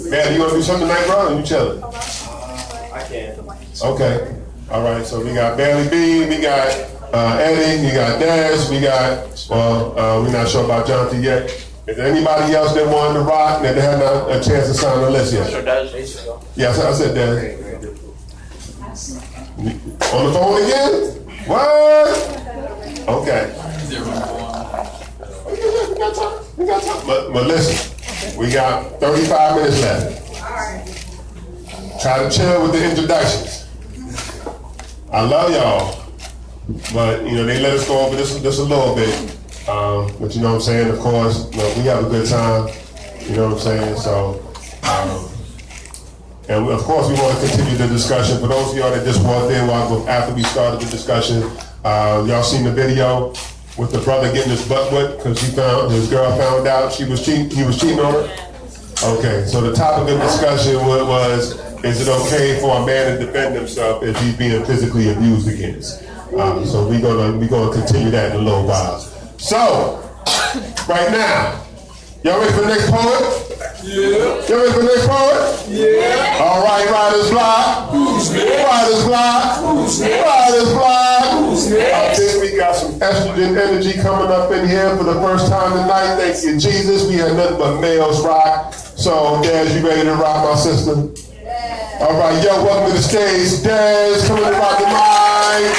Man, you want to do something tonight, bro? Or you chilling? I can. Okay. All right. So we got Bailey B, we got Eddie, we got Daz, we got, we're not sure about Jonathan yet. Is there anybody else that wanted to rock that had not a chance to sign the list yet? Sure does. Yes, I said Daz. On the phone again? What? Okay. We got time. But listen, we got 35 minutes left. Try to chill with the introductions. I love y'all, but you know they let us go over this a little bit. But you know what I'm saying. Of course, you know, we have a good time. You know what I'm saying. So. And of course, we want to continue the discussion. For those of y'all that just walked in after we started the discussion, y'all seen the video with the brother getting his butt whipped because his girl found out he was cheating on her. Okay, so the topic of discussion was, is it okay for a man to defend himself if he's being physically abused against? So we're gonna continue that in a little while. So right now, y'all ready for the next poet? Yeah. You ready for the next poet? Yeah. All right, Riders Block. Who's next? Riders Block. Who's next? Riders Block. Who's next? I think we got some estrogen energy coming up in here for the first time tonight. Thank you, Jesus. We had nothing but males rock. So, Daz, you ready to rock, my sister? Yeah. All right, yo, welcome to the stage. Daz, coming to rock the mic.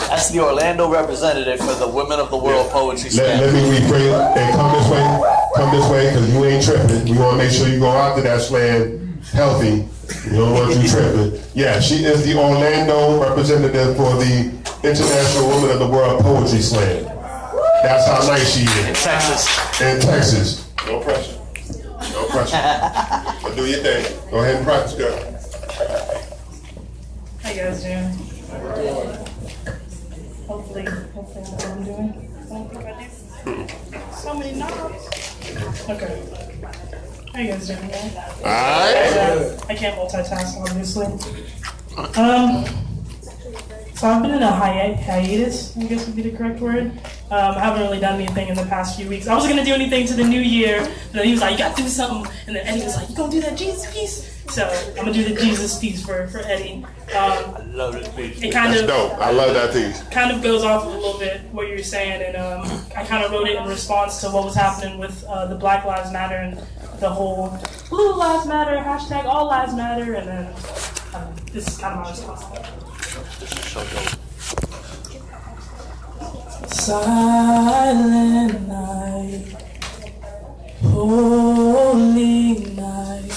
That's the Orlando representative for the Women of the World Poetry Slam. Let me rephrase it. Hey, come this way, because you ain't tripping. We want to make sure you go out to that slam healthy. You don't want you tripping. Yeah, she is the Orlando representative for the International Women of the World Poetry Slam. That's how nice she is. In Texas. In Texas. No pressure. No pressure. But do your thing. Go ahead and practice, girl. How you guys doing? Hopefully I know what I'm doing. So many knobs. Okay. How you guys doing, man? Alright. I can't multitask, obviously. So I've been in a hiatus, I guess would be the correct word. I haven't really done anything in the past few weeks. I wasn't gonna do anything to the new year, and then he was like, you gotta do something, and then Eddie was like, you gonna do that Jesus piece? So I'm gonna do the Jesus piece for Eddie. I love this piece. It kind That's of dope. I love that piece. kind of goes off of a little bit what you were saying, and I kind of wrote it in response to what was happening with the Black Lives Matter and the whole Blue Lives Matter, hashtag All Lives Matter, and then this is kind of my response to that. This is so dope. Silent night, holy night,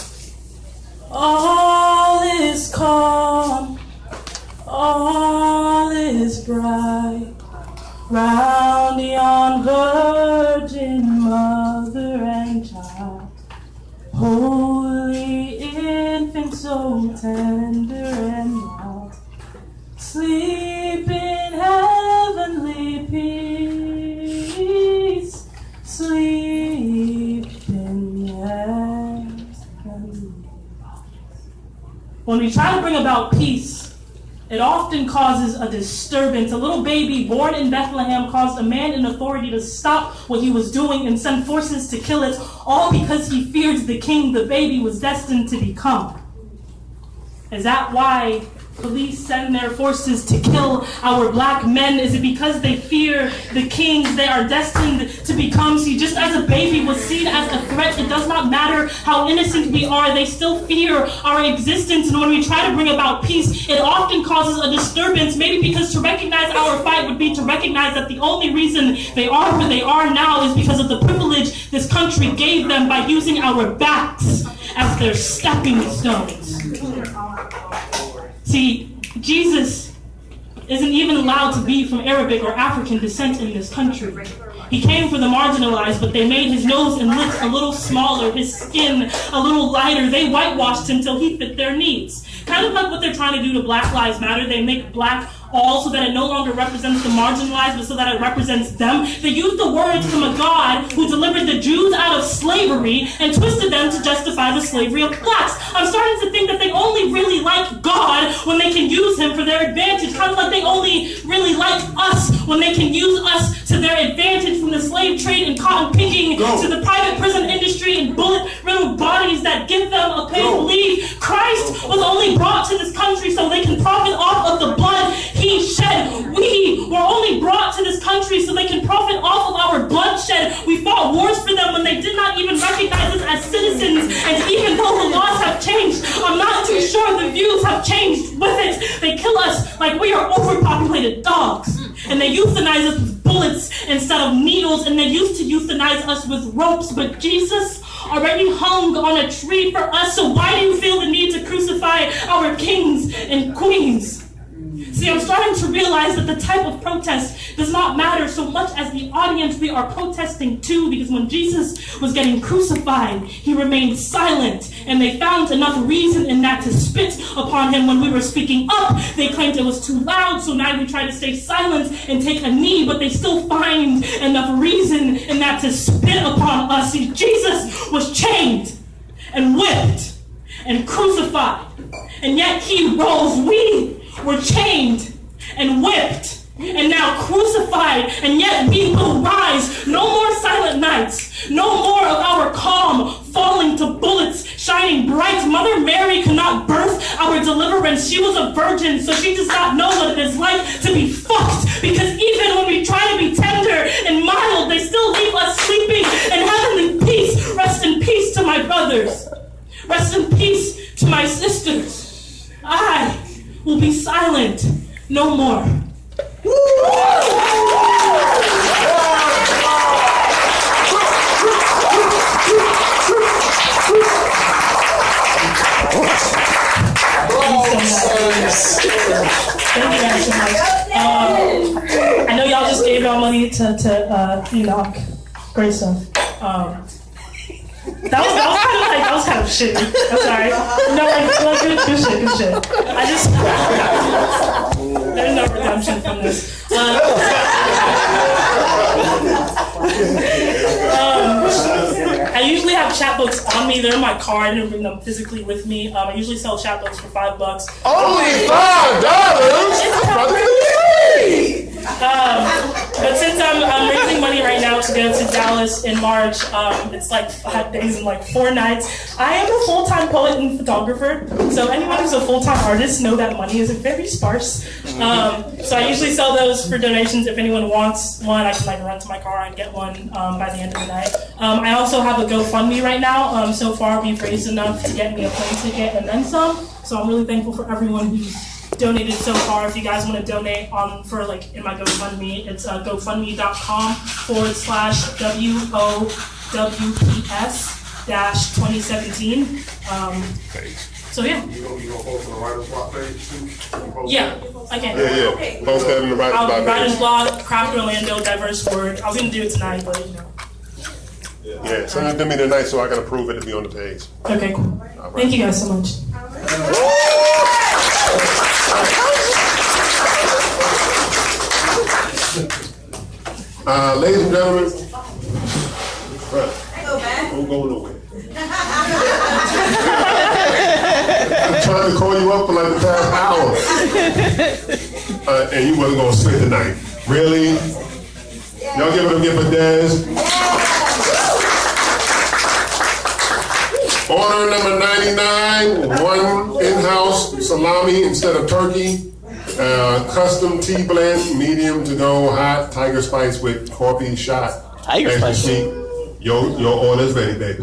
round yon virgin mother and child, holy infant, so tender and mild, sleep in heavenly peace, sleep in heavenly peace. When we try to bring about peace, it often causes a disturbance. A little baby born in Bethlehem caused a man in authority to stop what he was doing and send forces to kill it, all because he feared the king the baby was destined to become. Is that why police send their forces to kill our black men? Is it because they fear the kings they are destined to become? See, just as a baby was seen as a threat, it does not matter how innocent we are, they still fear our existence. And when we try to bring about peace, it often causes a disturbance, maybe because to recognize our fight would be to recognize that the only reason they are where they are now is because of the privilege this country gave them by using our backs as their stepping stones. See, Jesus isn't even allowed to be from Arabic or African descent in this country. He came for the marginalized, but they made his nose and lips a little smaller, his skin a little lighter. They whitewashed him till he fit their needs. Kind of like what they're trying to do to Black Lives Matter. They make black all so that it no longer represents the marginalized, but so that it represents them. They used the words from a God who delivered the Jews out of slavery and twisted them to justify the slavery of blacks. I'm starting to think that they only really like God when they can use him for their advantage. Kind of like they only really like us when they can use us to their advantage, from the slave trade and cotton picking to the private prison industry and bullet-riddled bodies that give them a paid leave. Christ was only brought to this country so they can profit off of the blood he shed. We were only brought to this country so they can profit off of our bloodshed. We fought wars for them when they did not even recognize us as citizens. And even though the laws have changed, I'm not too sure the views have changed with it. They kill us like we are overpopulated dogs. And they euthanize us with bullets instead of needles. And they used to euthanize us with ropes. But Jesus already hung on a tree for us. So why do you feel the need to crucify our kings and queens? See, I'm starting to realize that the type of protest does not matter so much as the audience we are protesting to, because when Jesus was getting crucified, he remained silent, and they found enough reason in that to spit upon him when we were speaking up. They claimed it was too loud, so now we try to stay silent and take a knee, but they still find enough reason in that to spit upon us. See, Jesus was chained and whipped and crucified, and yet he rose. We were chained and whipped and now crucified, and yet we will rise. No more silent nights, no more of our calm falling to bullets shining bright. Mother Mary could not birth our deliverance. She was a virgin, so she does not know what it is like to be fucked, because even when we try to be tender and mild, they still leave us sleeping in heavenly peace. Rest in peace to my brothers. Rest in peace to my sisters. I will be silent no more. Thank you guys so much. I know y'all just gave y'all money to E-Knok. Great stuff. That was kind of shitty. I'm sorry. No, good shit. I just there's no redemption from this. I usually have chapbooks on me. They're in my car. I didn't bring them physically with me. I usually sell chapbooks for $5. Only $5? But since I'm raising money right now to go to Dallas in March, it's like 5 days and like 4 nights. I am a full-time poet and photographer, so anyone who's a full-time artist know that money is very sparse. So I usually sell those for donations. If anyone wants one, I can like run to my car and get one by the end of the night. I also have a GoFundMe right now. So far, we've raised enough to get me a plane ticket and then some. So I'm really thankful for everyone who's donated so far. If you guys want to donate for like in my GoFundMe, it's gofundme.com/WOWPS-2017. So yeah. You gonna post on the writer's block page too? Yeah, I can. Yeah. Post that in the writer's block page. Writer's block, Craft Orlando, diverse word. I was gonna do it tonight, but you know. Yeah, send it to me tonight so I can approve it to be on the page. Okay, cool. Right. Thank you guys so much. Ladies and gentlemen, don't go nowhere. I'm trying to call you up for like the past hour. And you wasn't going to spend the night. Really? Y'all give it a gift for Dez? Order number 99, one in-house salami instead of turkey. Custom tea blend, medium to go, hot, tiger spice with coffee shot. Tiger spice. Your order's ready, baby.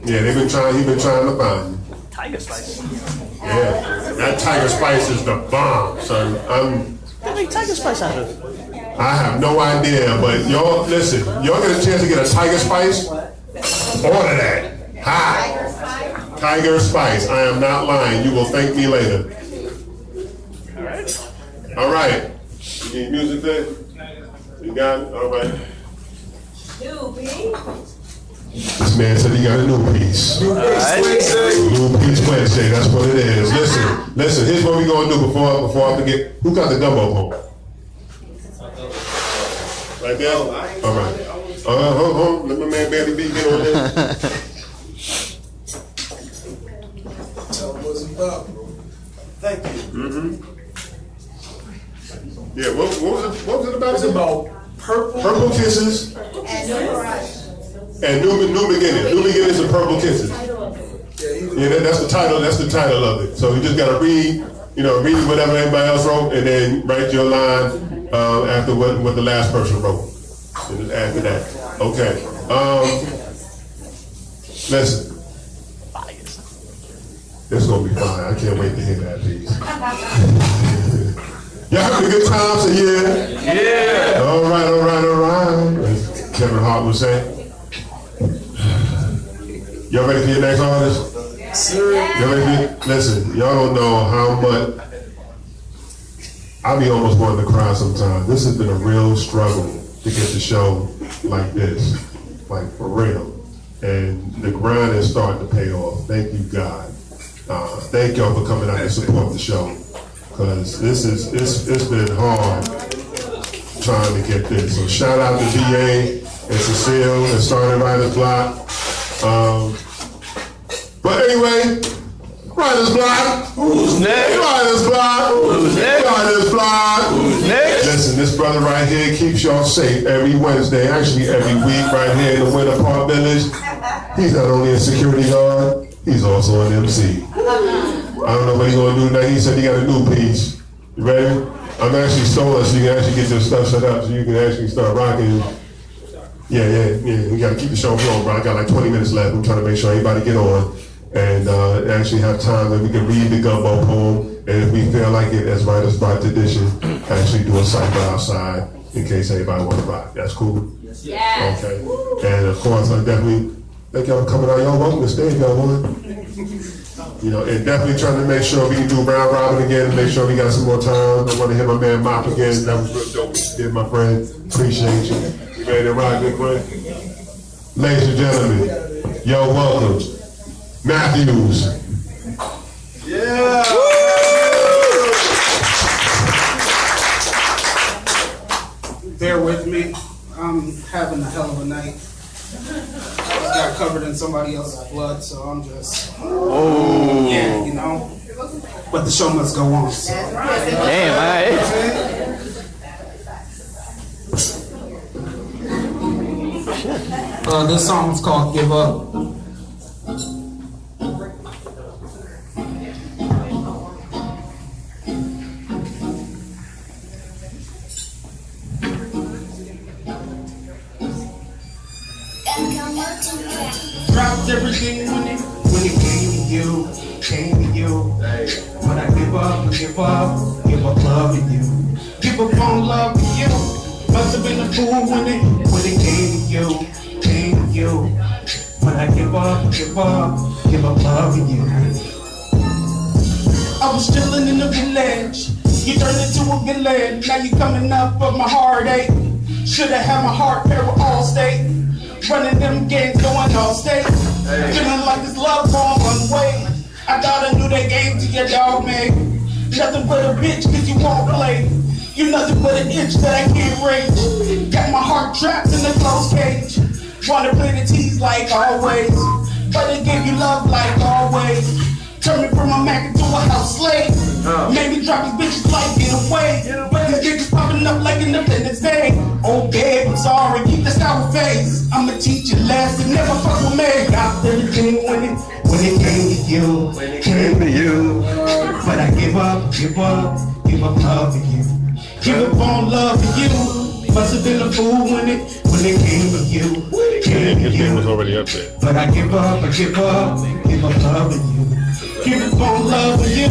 Yeah, he been trying to find you. Tiger spice. Yeah, that tiger spice is the bomb, son. What do they make tiger spice out of? I have no idea, but y'all, listen, y'all get a chance to get a tiger spice? Order that. Hot. Tiger spice. I am not lying. You will thank me later. All right. You need music there? You got it? All right. New piece. This man said he got a new piece. New piece Wednesday. That's what it is. Listen. Here's what we gonna do before I forget. Who got the gumbo home? Right there. All right. Hold on. Let my man Barry B get on there. Tell him what's about, bro. Thank you. Mm-hmm. Yeah, what was it about? It's about Purple Kisses and New Beginnings. New Beginnings and Purple Kisses. Yeah, that's the title. That's the title of it. So you just gotta read whatever everybody else wrote, and then write your line after what the last person wrote. And just add to that. Okay. Listen. This is gonna be fine. I can't wait to hear that piece. Y'all having a good time? So yeah. All right. As Kevin Hart would say. Y'all ready for your next artist? Sir. Y'all ready? Listen, y'all don't know how much. I be almost wanting to cry sometimes. This has been a real struggle to get the show like this, like for real. And the grind is starting to pay off. Thank you, God. Thank y'all for coming out and support the show. Because it's been hard trying to get this. So shout out to DA and Cecile and started Writer's Block. But anyway, Writer's Block. Who's next? Writer's Block. Who's next? Writer's Block. Who's next? Listen, this brother right here keeps y'all safe every Wednesday, actually every week right here in the Winter Park Village. He's not only a security guard, he's also an MC. I don't know what he's gonna do tonight. He said he got a new piece. You ready? I'm actually stolen so you can actually get your stuff set up so you can actually start rocking. Yeah. We gotta keep the show going, bro. I got like 20 minutes left. I'm trying to make sure everybody get on and actually have time that we can read the gumbo poem. And if we feel like it as Writer's Block tradition, actually do a cypher outside in case anybody wanna rock. That's cool? Yes. Okay. And of course, I definitely thank y'all for coming out. Y'all welcome to stay if y'all want. And definitely trying to make sure we can do round robin again and make sure we got some more time. I want to hear my man Mop again. That was real dope. Did my friend. Appreciate you. You ready to rock, good friend? Ladies and gentlemen, y'all welcome. Matthews. Yeah. Bear with me. I'm having a hell of a night. I just got covered in somebody else's blood, so I'm just, yeah, But the show must go on. So. Damn, all right. This song is called Give Up. Dropped everything when it came to you. When I give up loving you. Give up on loving you. Must have been a fool when it came to you. But I give up loving you. I was chilling in the village. You turned into a villain. Now you coming up for my heartache. Shoulda had my heart paired with Allstate. Running them games, going all state. Feeling like this love bomb one way. I thought I knew that game to your dog, man. Nothing but a bitch, cause you won't play. You nothing but an itch that I can't reach. Got my heart trapped in a closed cage. Wanna play the tease like always, but it gave you love like always. Turn me from a Mac into a house slave. Made me drop these bitches like get away. But these bitches popping up like Independence Day. Oh babe, I'm sorry, keep that sour face. I'ma teach you lesson, never fuck with me. Got the thing when it came to you, came to you. But I give up loving you. Give up on loving you. Must have been a fool when it came to you. His name was already up there. But I give up loving you. Give up on loving you.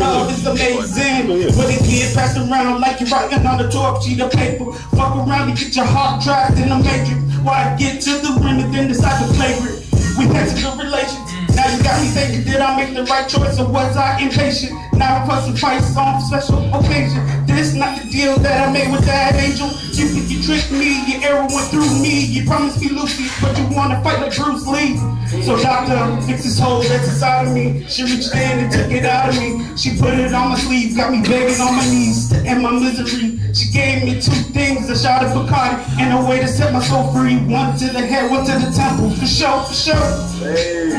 Love is amazing. When it get passed around like you're writing on a 12 sheet of paper. Fuck around and get your heart trapped in the matrix. Why I get to the rim and then decide to flavor it. We had some good relations. Now you got me thinking, did I make the right choice or was I impatient? Now I'm fussing prices on special occasion. This not the deal that I made with that angel. You think you tricked me, your arrow went through me. You promised me Lucy, but you wanna fight like Bruce Lee. So doctor, fix this hole that's inside of me. She reached in and took it out of me. She put it on my sleeve, got me begging on my knees to end my misery. She gave me two things, a shot of Bacardi and a way to set my soul free. One to the head, one to the temple, for sure, for sure. Hey.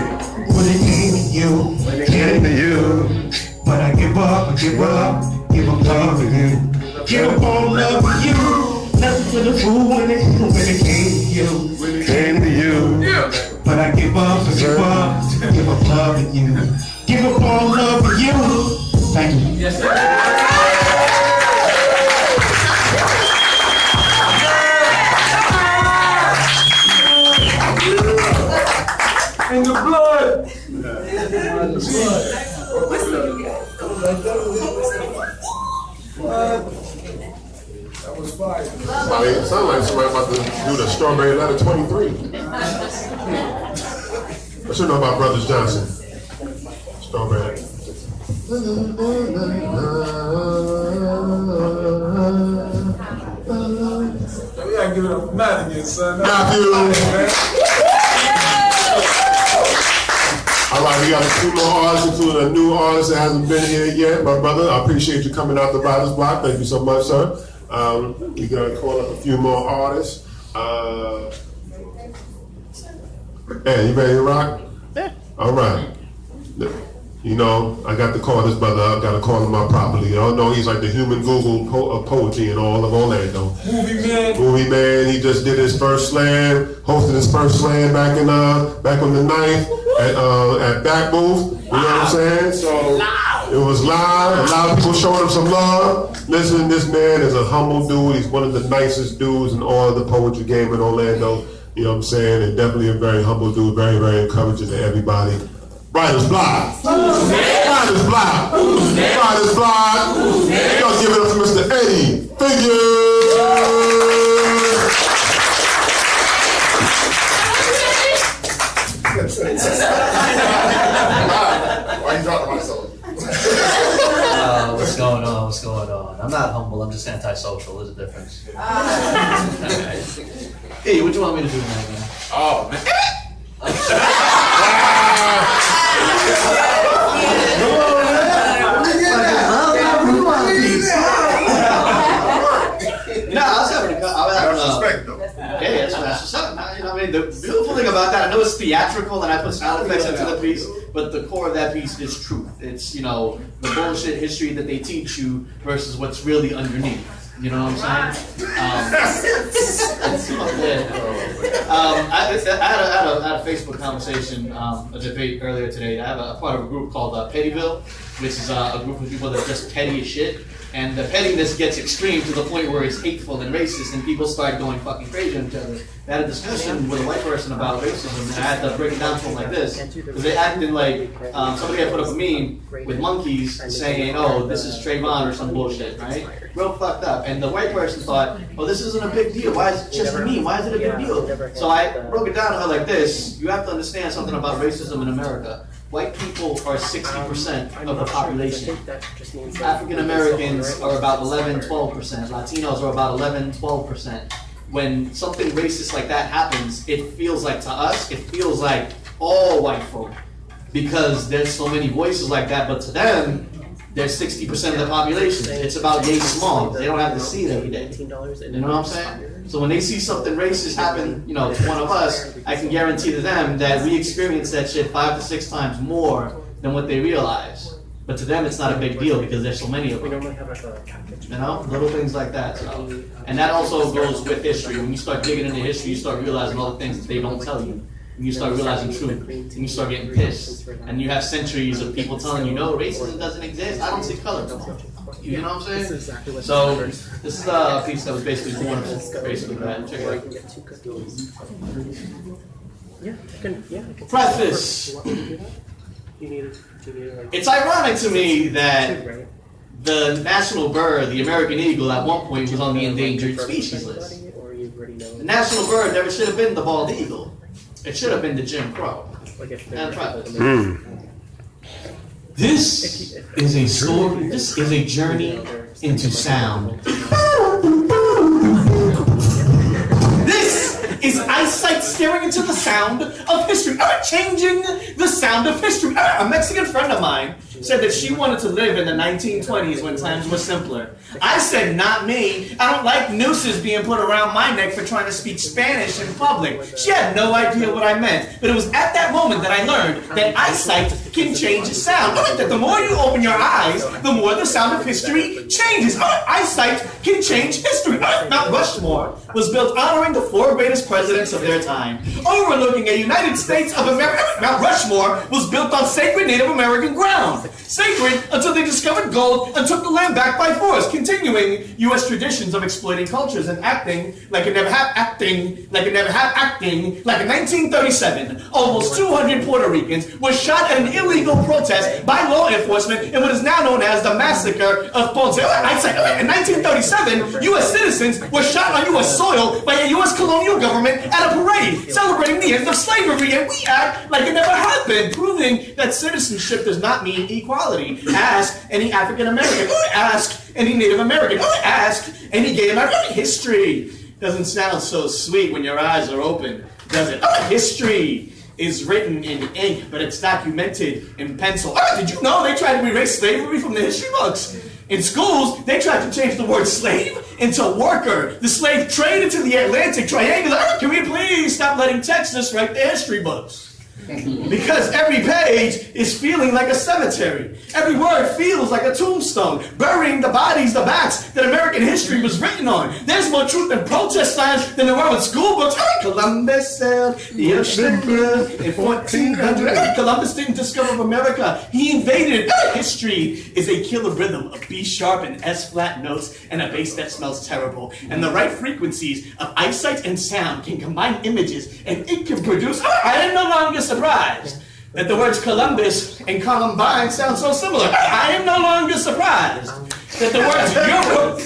When it came to you, but I give up loving you. Give up on loving you. Nothing for the fool when it came to you. But I give up loving you. Give up on loving you. Thank you. Yes, sir. In the blood. That was fire. It sounds like somebody about to do the Strawberry Letter 23. I should know about Brothers Johnson. Strawberry. We gotta give it up for Matthew, son. Matthew. All right, we got a few more artists, including a new artist that hasn't been here yet. My brother, I appreciate you coming out the writer's block. Thank you so much, sir. We're gonna call up a few more artists. Hey, you ready to rock? Yeah. All right. You know, I got to call this brother up, got to call him out properly. Y'all know he's like the human Google of poetry and all of Orlando. Movie man, he just did his first slam, hosted his first slam back on the 9th at Back Booth. You know what I'm saying? So it was live. A lot of people showing him some love. Listen, this man is a humble dude. He's one of the nicest dudes in all of the poetry game in Orlando. You know what I'm saying? And definitely a very humble dude, very, very encouraging to everybody. Writer's block. Writer's block. Writer's block. Y'all give it up to Mr. Eddie Figure. Why are you talking about myself? What's going on? What's going on? I'm not humble. I'm just antisocial. There's a difference. Hey, what do you want me to do tonight, man? Oh, man. The beautiful thing about that, I know it's theatrical and I put sound effects into the piece, but the core of that piece is truth. It's, you know, the bullshit history that they teach you versus what's really underneath. You know what I'm saying? I had a Facebook conversation, a debate earlier today. I have a part of a group called Pettyville, which is a group of people that are just petty as shit. And the pettiness gets extreme to the point where it's hateful and racist, and people start going fucking crazy on each other. I had a discussion with a white person about racism, and I had to break it down to them like this, because they acted like somebody had put up a meme with monkeys saying, "Oh, this is Trayvon" or some bullshit, right? Real fucked up. And the white person thought, "Oh, this isn't a big deal. Why is it just me? Why is it a big deal?" So I broke it down to her like this: you have to understand something about racism in America. White people are 60% of the population. African Americans are about 11-12%. Latinos are about 11-12%. When something racist like that happens, it feels like, to us, it feels like all white folk. Because there's so many voices like that, but to them, they're 60% of the population. It's about yay small. They don't have to see it every day. You know what I'm saying? So when they see something racist happen, to one of us, I can guarantee to them that we experience that shit 5 to 6 times more than what they realize. But to them, it's not a big deal because there's so many of them. Little things like that. So. And that also goes with history. When you start digging into history, you start realizing all the things that they don't tell you. And you start realizing truth. And you start getting pissed. And you have centuries of people telling you, no, racism doesn't exist. I don't see color. You know what I'm saying? So this is a piece that was basically born basically that. Check it out. Preface. It's ironic to me that the national bird, the American eagle, at one point was on the endangered species list. The national bird never should have been the bald eagle. It should have been the Jim Crow. And preface. This is a story. This is a journey into sound. This is eyesight staring into the sound of history, changing the sound of history. A Mexican friend of mine said that she wanted to live in the 1920s when times were simpler. I said, not me. I don't like nooses being put around my neck for trying to speak Spanish in public. She had no idea what I meant. But it was at that moment that I learned that eyesight can change sound. That the more you open your eyes, the more the sound of history changes. Eyesight can change history. Mount Rushmore was built honoring the 4 greatest presidents of their time, overlooking a United States of America. Mount Rushmore was built on sacred Native American ground. Sacred until they discovered gold and took the land back by force, continuing U.S. traditions of exploiting cultures and acting like it never happened, acting like in 1937, almost 200 Puerto Ricans were shot at an illegal protest by law enforcement in what is now known as the Massacre of Ponce. In 1937, U.S. citizens were shot on U.S. soil by a U.S. colonial government at a parade celebrating the end of slavery, and we act like it never happened, proving that citizenship does not mean equality. Ask any African American. Ask any Native American. Ask any gay American. History doesn't sound so sweet when your eyes are open, does it? History is written in ink, but it's documented in pencil. Did you know they tried to erase slavery from the history books? In schools, they tried to change the word slave into worker. The slave trade into the Atlantic Triangle. Can we please stop letting Texas write the history books? Because every page is feeling like a cemetery. Every word feels like a tombstone, burying the bodies, the backs that American history was written on. There's more truth in protest signs than there were in school books. Columbus sailed the ocean blue in 1400. Columbus didn't discover America. He invaded. History is a killer rhythm of B sharp and S flat notes and a bass that smells terrible. And the right frequencies of eyesight and sound can combine images, and it can produce. I am no longer surprised that the words Columbus and Columbine sound so similar. I am no longer surprised that the words Europe.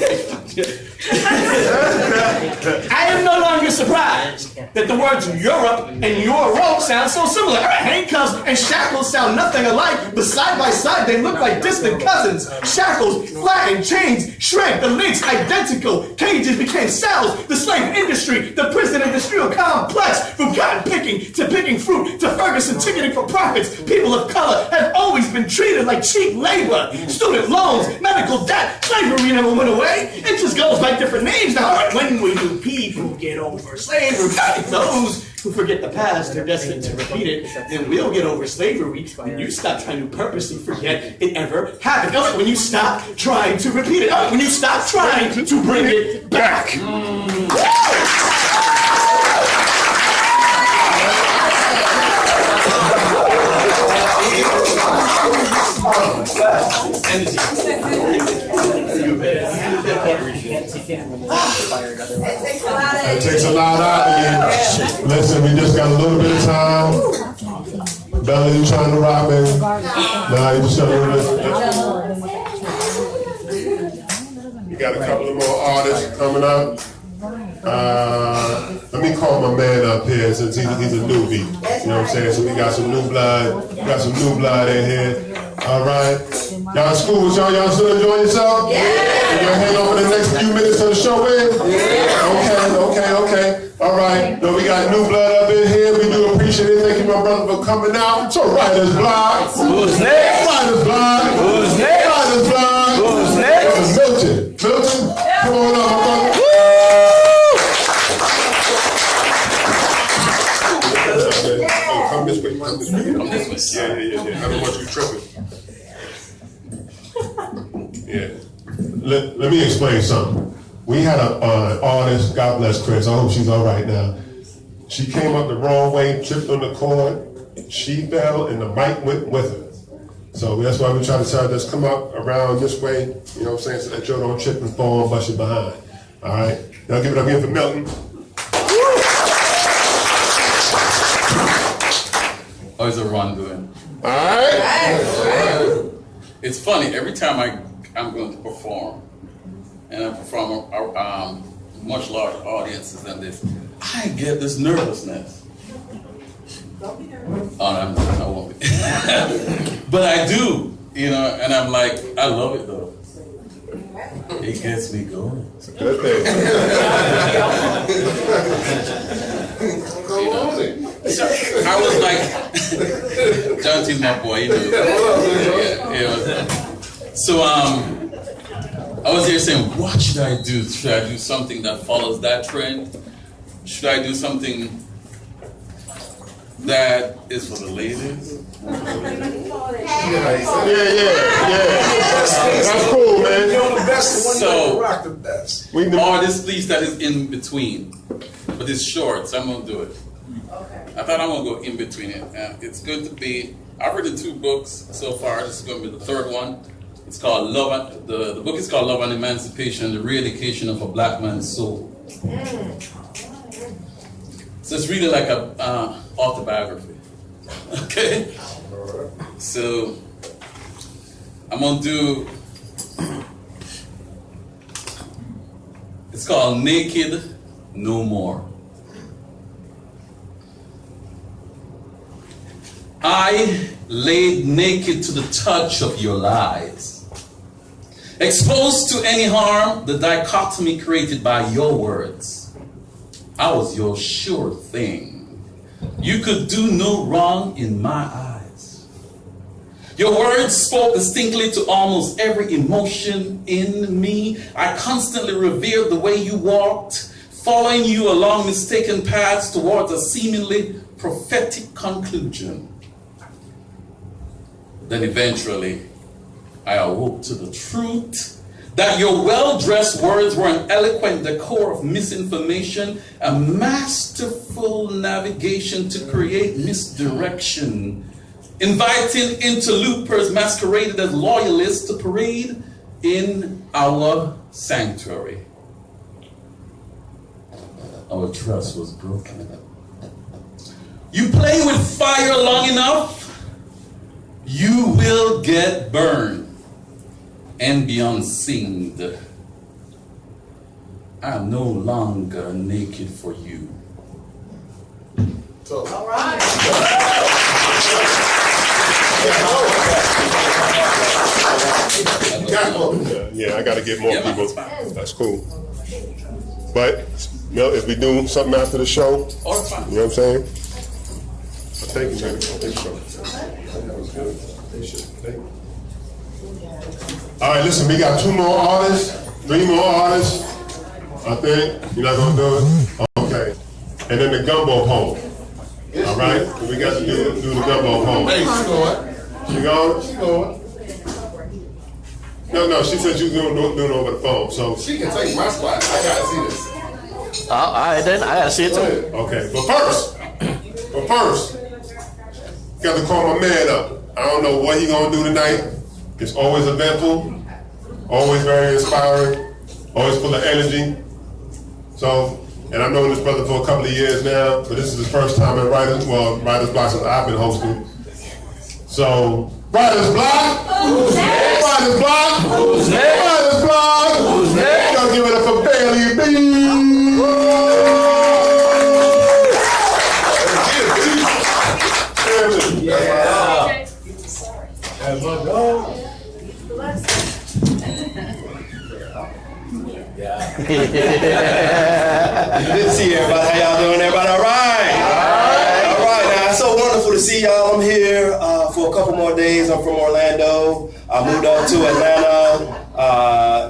I am no longer surprised that the words Europe and Euro sound so similar. Handcuffs and shackles sound nothing alike, but side by side they look like distant cousins. Shackles flattened, chains shrank, the links identical, cages became cells. The slave industry, the prison industrial complex, from cotton picking to picking fruit to Ferguson ticketing for profits. People of color have always been treated like cheap labor. Student loans, medical debt, slavery never went away. It just goes by different names now. When we do people get over slavery, those who forget the past are destined to repeat it, then we'll get over slavery when you stop trying to purposely forget it ever happened. When you stop trying to repeat it. When you stop trying to bring it back. It takes a lot of That takes a lot out of you. Listen, we just got a little bit of time. Bella, you trying to rock, baby? Nah, you just got a little bit. We got a couple of more artists coming up. Let me call my man up here since he's a newbie. You know what I'm saying? So we got some new blood. We got some new blood in here. All right. Y'all in school with y'all? Y'all still enjoying yourself? Yeah. Y'all hang on for the next few minutes till the show ends? Yeah. Okay. All right. So we got new blood up in here. We do appreciate it. Thank you, my brother, for coming out. So Writer's Block. Who's next? Writer's Block. Who's next? Writer's Block. Who's next? Milton. Come on up, my brother. Come this way. Yeah. I don't want you tripping. Yeah. Let me explain something. We had an artist, God bless Chris, I hope she's all right now. She came up the wrong way, tripped on the cord, she fell, and the mic went with her. So that's why we try to tell her, just come up around this way, you know what I'm saying, so that you don't trip and fall and bust you behind. All right? Now give it up again for Milton. How's everyone doing? All right. It's funny, every time I'm going to perform, and I perform much larger audiences than this, I get this nervousness. Oh, no, I won't be. But I do, you know, and I'm like, I love it though. It gets me going. It's a good thing. You know, so I was like, John T's my boy, you know. So I was here saying, what should I do? Should I do something that follows that trend? Should I do something that is for the ladies? Yeah. That's cool, man. You know the best, the one So, that rock the best. Or this piece that is in between, but it's short, so I'm gonna do it. I thought I'm gonna go in between it. It's going to be, I've written 2 books so far. This is gonna be the 3rd one. It's called Love, the book is called Love and Emancipation, the Re-Education of a Black Man's Soul. So it's really like a autobiography. Okay? So I'm gonna do, it's called Naked No More. I laid naked to the touch of your lies. Exposed to any harm, the dichotomy created by your words. I was your sure thing. You could do no wrong in my eyes. Your words spoke distinctly to almost every emotion in me. I constantly revered the way you walked, following you along mistaken paths towards a seemingly prophetic conclusion. Then eventually, I awoke to the truth that your well-dressed words were an eloquent decor of misinformation, a masterful navigation to create misdirection, inviting interlopers masqueraded as loyalists to parade in our sanctuary. Our trust was broken. You play with fire long enough, you will get burned and be unsinged. I am no longer naked for you. So, all right. Yeah, I got to get more people. That's cool. But if we do something after the show, you know what I'm saying? Thank you, man. Thank you. That was good. Thank you. All right, listen, we got 2 more artists, 3 more artists. I think you're not gonna do it. Okay, and then the gumbo poem. All right, so we got to do the gumbo poem. Hey, she going. She going? She going. No, she said she was doing it over the phone. So she can take my spot. I gotta see this. All right, then I gotta see it too. Okay, but first, got to call my man up. I don't know what he gonna do tonight. It's always eventful, always very inspiring, always full of energy. So and I've known this brother for a couple of years now, but this is his first time at Writers Block since I've been hosting. So, Writers Block? Who's next? Writers Block? Who's next? Writers Block? Who's next? Y'all give it up for Bailey B. Yeah. That's my dog. Good to see everybody. How y'all doing? Everybody all right? All right. Now, it's so wonderful to see y'all. I'm here for a couple more days. I'm from Orlando. I moved up to Atlanta,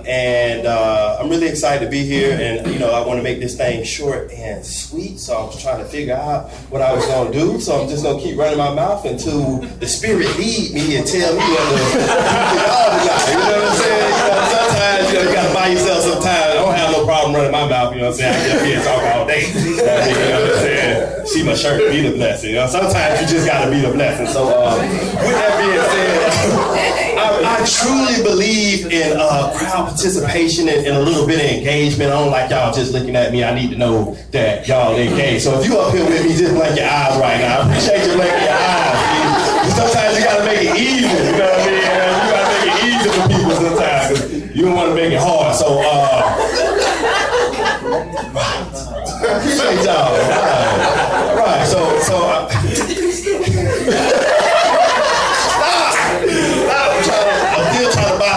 and I'm really excited to be here. And I want to make this thing short and sweet. So I was trying to figure out what I was going to do. So I'm just going to keep running my mouth until the Spirit lead me and tell me what to do. You know what I'm saying? Sometimes you got to buy yourself some time. I don't have no problem running my mouth. You know what I'm saying? I get up here and talk all day. You know what I'm saying? See my shirt, be the blessing. Sometimes you just got to be the blessing. So with that being said, I truly believe in crowd participation and a little bit of engagement. I don't like y'all just looking at me. I need to know that y'all engaged. So if you up here with me, just blink your eyes right now. I appreciate you blinking your eyes. Sometimes you got to make it easy. You know what I mean? You got to make it easy for people sometimes. You don't want to make it hard. So appreciate y'all. All right. So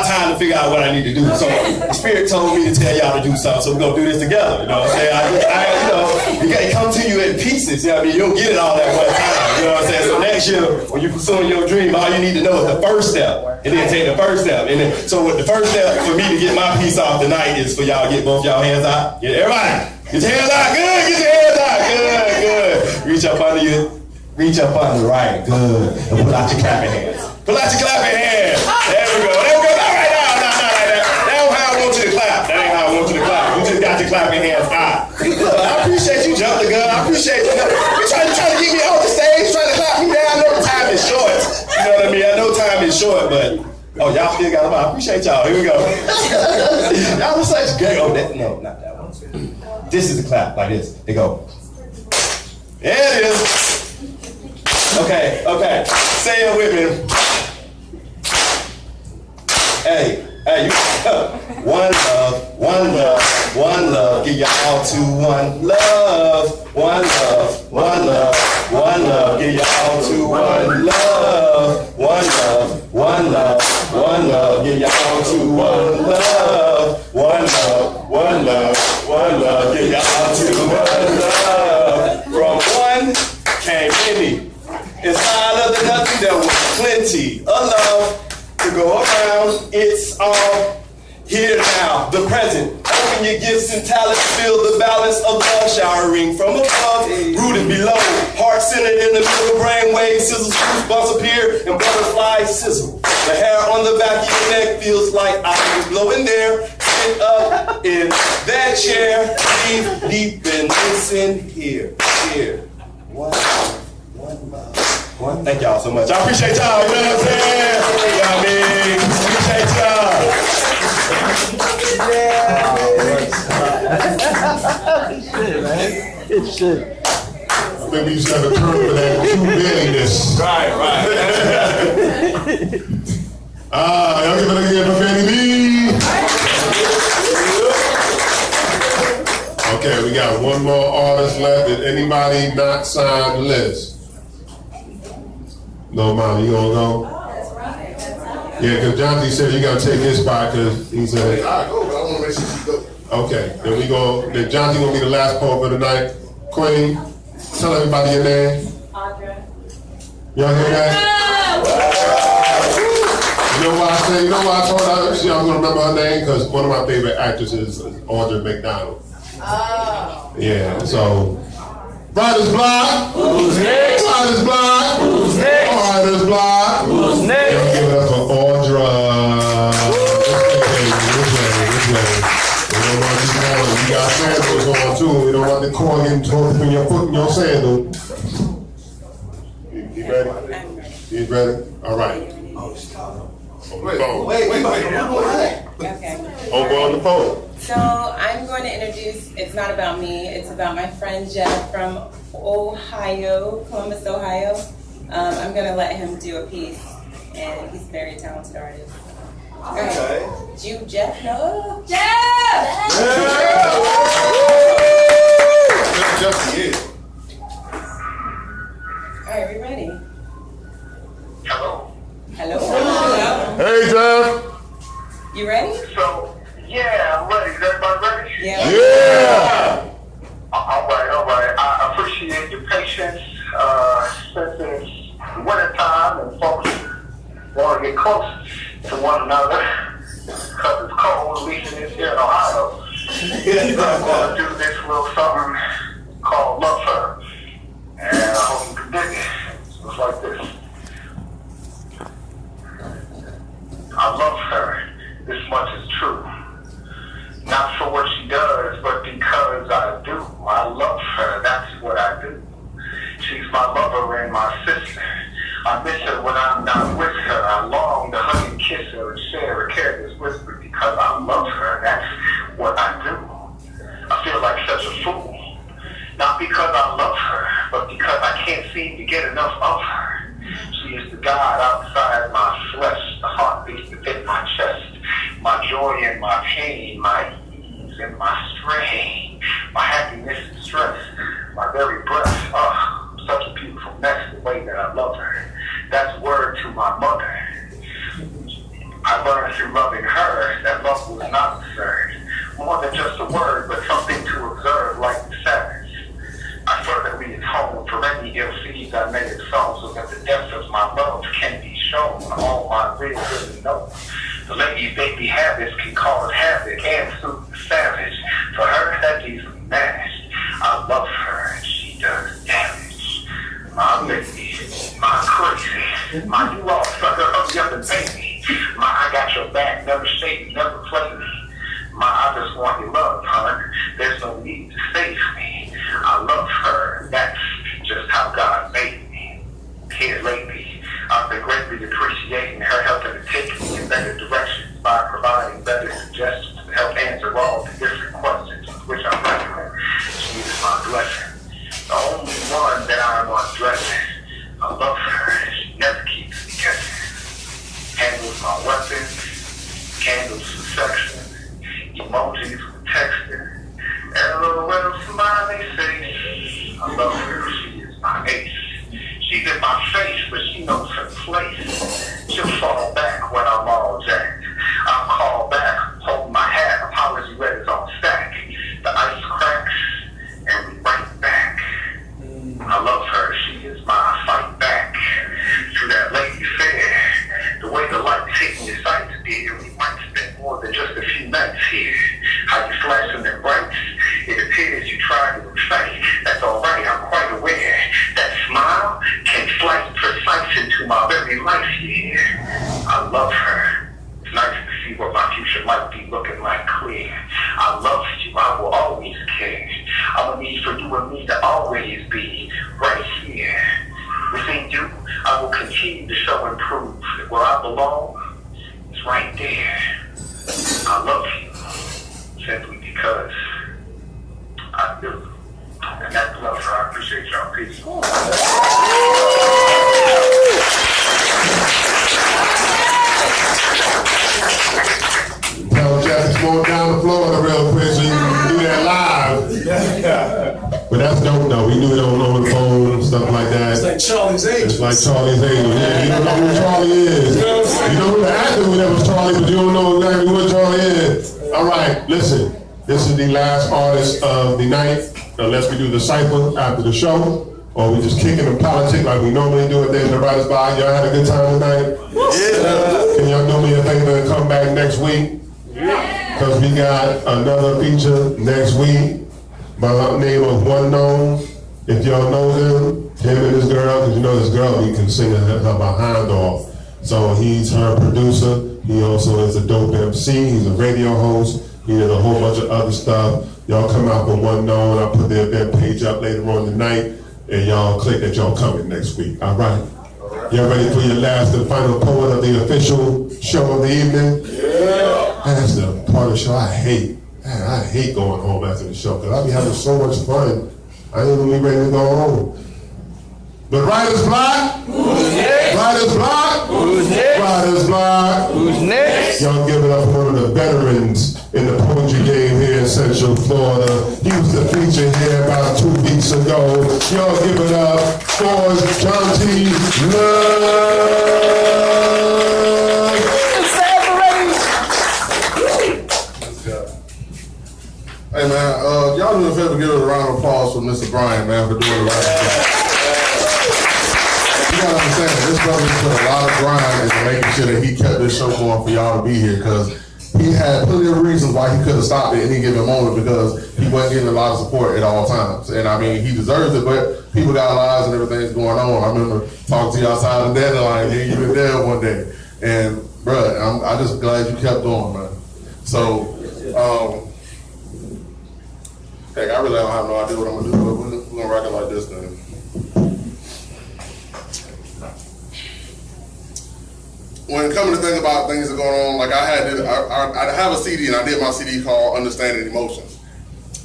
time to figure out what I need to do. So the Spirit told me to tell y'all to do something, so we're gonna do this together. You know what I'm saying? You gotta come to you in pieces. You know what I mean? You don't get it all at one time. You know what I'm saying? So next year, when you're pursuing your dream, all you need to know is the first step, and then take the first step. And then, so with the first step for me to get my piece off tonight is for y'all to get both y'all hands out. Get everybody, get your hands out. Good. Get your hands out. Good. Reach up under you. Reach up under. Right. Good. And pull out your clapping hands. Pull out your clapping hands. There we go. That ain't how I want you to clap. You just got your clapping hands out. I appreciate you jumping the gun. I appreciate you. You're trying to get me off the stage, trying to clap me down. I know time is short. You know what I mean? I know time is short, but y'all still got them. I appreciate y'all. Here we go. Y'all are such great. No, not that one. This is the clap, like this. They go. There it is. Okay. Say it with me. Hey, you. One love, give y'all to one love, give y'all to one love, give y'all to one love, give y'all to one love. From one came many, inside of the nothing there was plenty of love to go around. It's all here now, the present. Open your gifts and talents, feel the balance of love showering from above, rooted below, heart centered in the middle, brain waves, sizzle, goosebumps appear, and butterflies sizzle. The hair on the back of your neck feels like I was blowing there. Sit up in that chair, breathe deep and listen here. One love. Thank y'all so much. I appreciate y'all. You know what I'm saying? You know what I mean? Appreciate y'all. Shit, man. Good shit. I think we used to have a term for that, true manliness. Right. Y'all give it again for Benny B. Okay, we got one more artist left. Did anybody not sign the list? No, Mom, you gonna go? Yeah, because Jonty said you gotta take his spot because he said. I go, but I want to make sure you go. Okay, then we go. Then Jonty gonna be the last poet for tonight. Queen, tell everybody your name. Audra. Y'all hear that? You know why I told her I'm gonna remember her name? Because one of my favorite actresses is Audra McDonald. Oh. Yeah, so. Writers Block. Who's next? Writers Block. Who's next? Writers Block. Who's next? Y'all give it up for Audra. This way. We don't want you got sandals on too. We don't want the corn getting torn from your foot and your sandal. You ready? You ready? All right. On the phone. Wait. Okay. On the phone. So I'm going to introduce, it's not about me, it's about my friend Jeff from Ohio, Columbus, Ohio. I'm going to let him do a piece, and he's a very talented artist. All right. Do you, Jeff, know? Jeff! All right, we ready? Hello. Hello. Hello. Hey, Jeff. You ready? So, yeah, I'm ready. Is everybody ready? Yeah. Yeah. All right. I appreciate your patience. Since it's winter time and folks want to get close to one another because it's cold, at least it is here in Ohio. I'm going to do this little something called Love Her. And I hope you can dig it. It's like this. I love her. This much is true. Not for what she does, but because I do. I love her. That's what I do. She's my lover and my sister. I miss her when I'm not with her. I long to hug and kiss her and share a careless whisper because I love her. That's what I do. I feel like such a fool. Not because I love her, but because I can't seem to get enough of her. She is the God outside my flesh, the heartbeat within my chest, my joy and my pain, my ease and my strain, my happiness and stress, my very breath. Oh, such a beautiful mess, the way that I love her. That's word to my mother. I learned through loving her that love was not absurd. More than just a word, but something to observe like the savage. I fervently atone for any ill seeds I may have sown so that the depths of my love can be shown. All my real good know. The lady's baby habits can cause havoc and suit the savage. For her, that easily managed. I love her and she does damage. My baby, my crazy, my you all sucker of the other baby. My I got your back, never shake, never play me. My I just want your love, hon. There's no need to save me. I love her. That's just how God made me. Here lately, I've been greatly appreciating her helping to take me in better directions by providing better suggestions to help answer all the different questions with which I'm wrestling. She is my blessing. The only one that I'm undressing. I love her. She never keeps me guessing. Handles my weapons. Candles for section. Emojis for texting. LOL smiley face. I love her. She is my ace. She's in my face, but she knows her place. She'll fall back when I'm all jacked. I'll call back, hold my hat, apology letters on stack. The ice cracks, and we right back. I love her. She is my fight back. To that lady fair. The way the light hit me sight dear. We might spend more than just a few nights here. How you flashing them brights. It appears you tried to excite. That's alright, I'm quite aware. That smile can flight precise into my very life here. I love her. It's nice to see what my future might be looking like clear. I love you, I will always care. I'm a need for you and me to always be right here. Within you, I will continue to show and prove that where I belong is right there. I love you, simply because I do. And that's love, so I appreciate y'all. Peace. Tell Jeff to slow down the floor real quick so you can do that live. But that's dope though. We do it on the phone and stuff like that. It's like Charlie's Angels. It's like Charlie's Angels. Yeah, you don't know who Charlie is. You know who the actor who that was Charlie, but you don't know exactly what Charlie is. All right, listen. This is the last artist of the night. Unless we do the cypher after the show, or we just kick it in politics like we normally do at the end of the Writers' Bar. Y'all had a good time tonight? Yeah. Can y'all do me a favor and come back next week? Because we got another feature next week by the name of One Known. If y'all know him and this girl, because you know this girl, he can sing her behind off. So he's her producer. He also is a dope MC. He's a radio host. He did a whole bunch of other stuff. Y'all come out with One Known. I'll put the event page up later on tonight, and y'all click that y'all coming next week. All right? Y'all ready for your last and final poet of the official show of the evening? Yeah. That's the part of the show I hate. man, I hate going home after the show because I be having so much fun. I ain't even ready to go home. But Writer's Block? Who's next? Writer's Block? Who's next? Writer's Block? Who's next? Y'all give it up for one of the veterans in the poetry game here in Central Florida. He was the feature here about 2 weeks ago. Y'all give it up for John T. Love. Hey man, y'all do me a favor, give it a round of applause for Mr. Brian, man, for doing the right thing. You gotta understand, this brother put a lot of grind into making sure that he kept this show going for y'all to be here, because he had plenty of reasons why he could have stopped it at any given moment, because he wasn't getting a lot of support at all times. And I mean, he deserves it, but people got lives and everything's going on. I remember talking to you outside of the dandelion, you were there one day. And bruh, I'm just glad you kept going, man. So, heck, I really don't have no idea what I'm gonna do, but we're gonna rock it like this then. When coming to think about things that are going on, like I have a CD, and I did my CD called Understanding Emotions.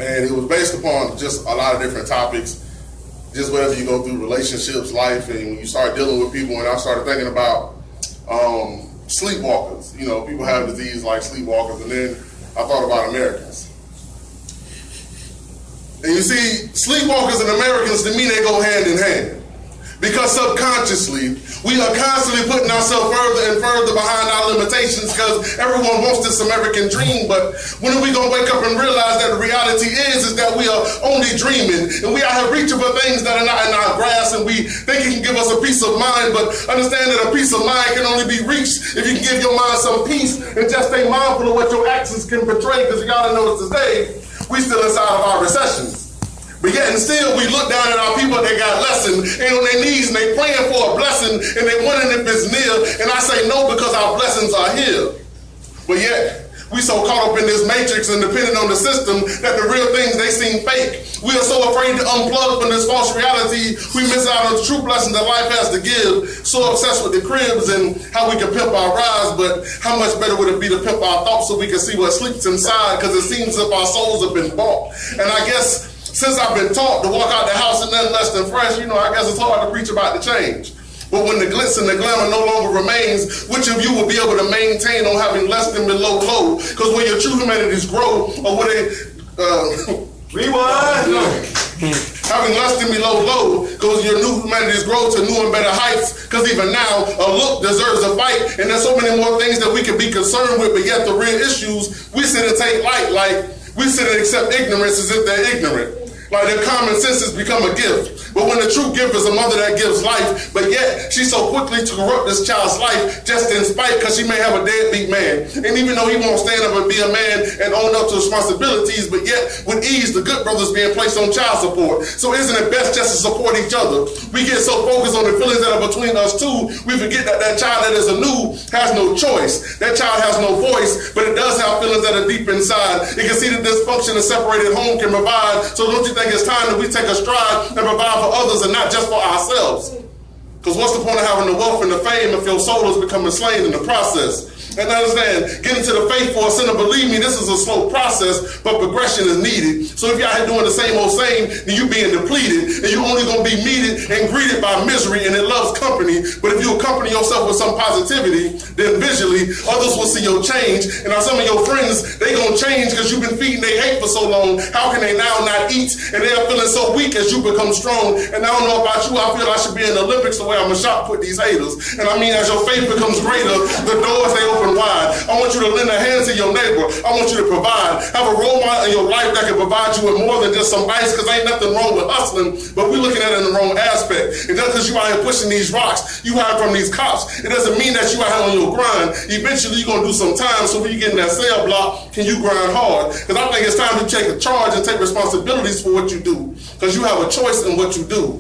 And it was based upon just a lot of different topics, just whether you go through relationships, life, and when you start dealing with people. And I started thinking about sleepwalkers. You know, people have disease like sleepwalkers, and then I thought about Americans. And you see, sleepwalkers and Americans, to me, they go hand in hand. Because subconsciously, we are constantly putting ourselves further and further behind our limitations, because everyone wants this American dream. But when are we going to wake up and realize that the reality is that we are only dreaming, and we are reaching for things that are not in our grasp, and we think it can give us a peace of mind, but understand that a peace of mind can only be reached if you can give your mind some peace and just stay mindful of what your actions can portray, because you got to notice today, we still inside of our recessions. But yet and still, we look down at our people that got lesson, and on their knees, and they praying for a blessing, and they wondering if it's near, and I say no, because our blessings are here. But yet, we so caught up in this matrix and dependent on the system that the real things, they seem fake. We are so afraid to unplug from this false reality, we miss out on the true blessing that life has to give, so obsessed with the cribs and how we can pimp our rides, but how much better would it be to pimp our thoughts so we can see what sleeps inside, because it seems as if our souls have been bought. And I guess, since I've been taught to walk out the house and nothing less than fresh, you know, I guess it's hard to preach about the change. But when the glitz and the glamour no longer remains, which of you will be able to maintain on having less than below low? Because when your true humanities grow, or when they, rewind! Having less than below low, because your new humanities grow to new and better heights, because even now, a look deserves a fight, and there's so many more things that we can be concerned with, but yet the real issues, we sit and take light, like we sit and accept ignorance as if they're ignorant. Like their common sense has become a gift. But when the true gift is a mother that gives life, but yet she's so quickly to corrupt this child's life just in spite, because she may have a deadbeat man. And even though he won't stand up and be a man and own up to responsibilities, but yet with ease, the good brother's being placed on child support. So isn't it best just to support each other? We get so focused on the feelings that are between us two, we forget that that child that is anew has no choice. That child has no voice, but it does have feelings that are deep inside. It can see the dysfunction a separated home can provide. So don't you think it's time that we take a stride and provide for others and not just for ourselves? Because what's the point of having the wealth and the fame if your soul is becoming slain in the process? And understand, getting to the faith for a sinner, believe me, this is a slow process, but progression is needed. So if you're out here doing the same old same, then you being depleted, and you're only going to be meted and greeted by misery, and it loves company. But if you accompany yourself with some positivity, then visually, others will see your change. And now some of your friends, they going to change because you've been feeding their hate for so long. How can they now not eat? And they are feeling so weak as you become strong. And I don't know about you, I feel I should be in the Olympics the way I'm a shot put these haters. And I mean, as your faith becomes greater, the doors, they open wide. I want you to lend a hand to your neighbor. I want you to provide. Have a role model in your life that can provide you with more than just some ice, because ain't nothing wrong with hustling, but we're looking at it in the wrong aspect. And just because you out here pushing these rocks, you hide from these cops, it doesn't mean that you out here on your grind. Eventually you're going to do some time, so when you get in that cell block, can you grind hard? Because I think it's time to take a charge and take responsibilities for what you do. Because you have a choice in what you do.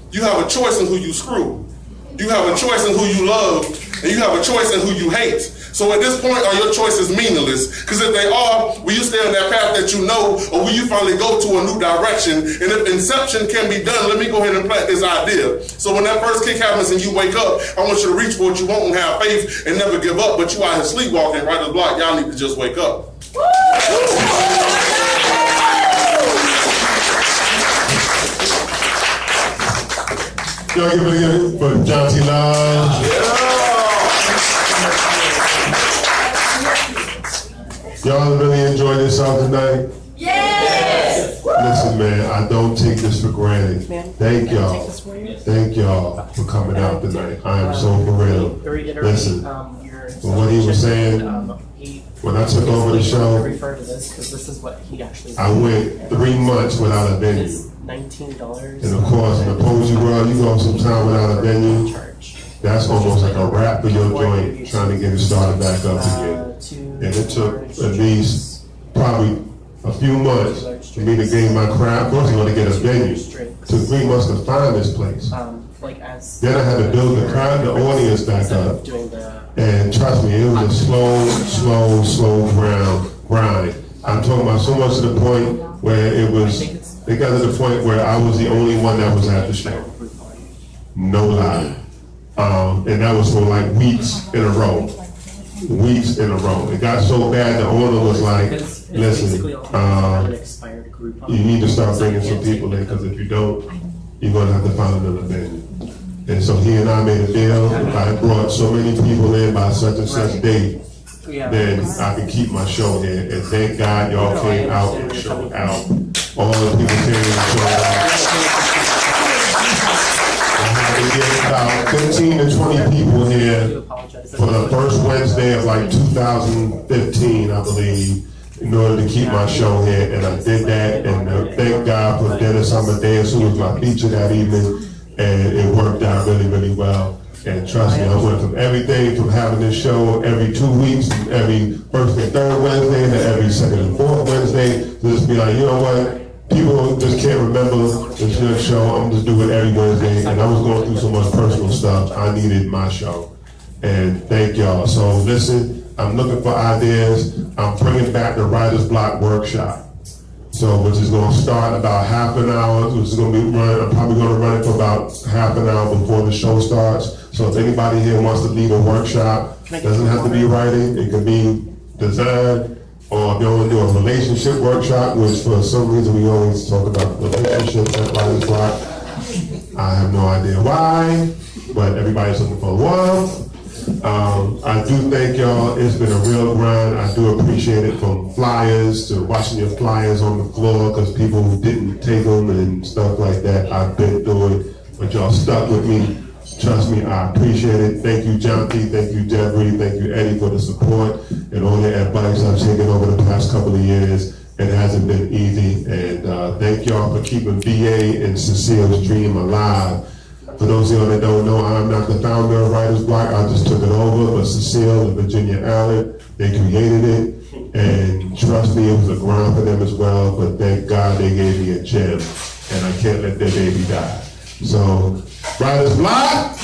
You have a choice in who you screw. You have a choice in who you love, and you have a choice in who you hate. So at this point, are your choices meaningless? Because if they are, will you stay on that path that you know, or will you finally go to a new direction? And if inception can be done, let me go ahead and plant this idea. So when that first kick happens and you wake up, I want you to reach for what you want and have faith and never give up, but you out here sleepwalking, right as block, y'all need to just wake up. Y'all give it again for John T. Love. Y'all really enjoyed yourself tonight? Yes! Listen, man, I don't take this for granted. Thank y'all. Thank y'all for coming out tonight. I am so for real. Listen, for what he was saying, when I took over the show, I went 3 months without a venue. $19. And of course, in the poetry world, you go some time without a venue. That's almost like a wrap for your joint, trying to get it started back up again. And it took at least probably a few months for me to gain my craft. First of all, to get a venue. It took 3 months to find this place. Then I had to build the crowd, the audience back up. And trust me, it was a slow grind. I'm talking about so much to the point where it got to the point where I was the only one that was at the show. No lie. And that was for like weeks in a row. Weeks in a row. It got so bad the owner was like, listen, you need to start bringing some people in, because if you don't, you're going to have to find another venue. And so he and I made a deal. If I brought so many people in by such and such date, then I can keep my show here. And thank God y'all came out and showed out. All the people came and showed out. I had to get about 15 to 20 people here for the first Wednesday of like 2015, I believe, in order to keep my show here. And I did that, and thank God for Dennis Amadeus, who was my feature that evening, and it worked out really, really well. And trust me, I went from everything from having this show every 2 weeks, from every first and third Wednesday to every second and fourth Wednesday, to just be like, you know what? People just can't remember this show. I'm just do it every Wednesday. And I was going through so much personal stuff. I needed my show. And thank y'all. So listen, I'm looking for ideas. I'm bringing back the Writer's Block Workshop. So, which is going to start about half an hour, which is going to be running, I'm probably going to run it for about half an hour before the show starts. So if anybody here wants to lead a workshop, it doesn't have to be writing, it can be design, or if you want to do a relationship workshop, which for some reason we always talk about relationships at Writer's Block. I have no idea why, but everybody's looking for love. I do thank y'all. It's been a real grind. I do appreciate it, from flyers to watching your flyers on the floor because people didn't take them and stuff like that. I've been through it, but y'all stuck with me. Trust me, I appreciate it. Thank you, John T. Thank you, Deborah. Thank you, Eddie, for the support and all the advice I've taken over the past couple of years. It hasn't been easy, and thank y'all for keeping BA and Cecile's dream alive. For those of y'all that don't know, I'm not the founder of Writer's Block. I just took it over, but Cecile and Virginia Allen, they created it. And trust me, it was a grind for them as well, but thank God they gave me a gem, and I can't let their baby die. So, Writer's Block,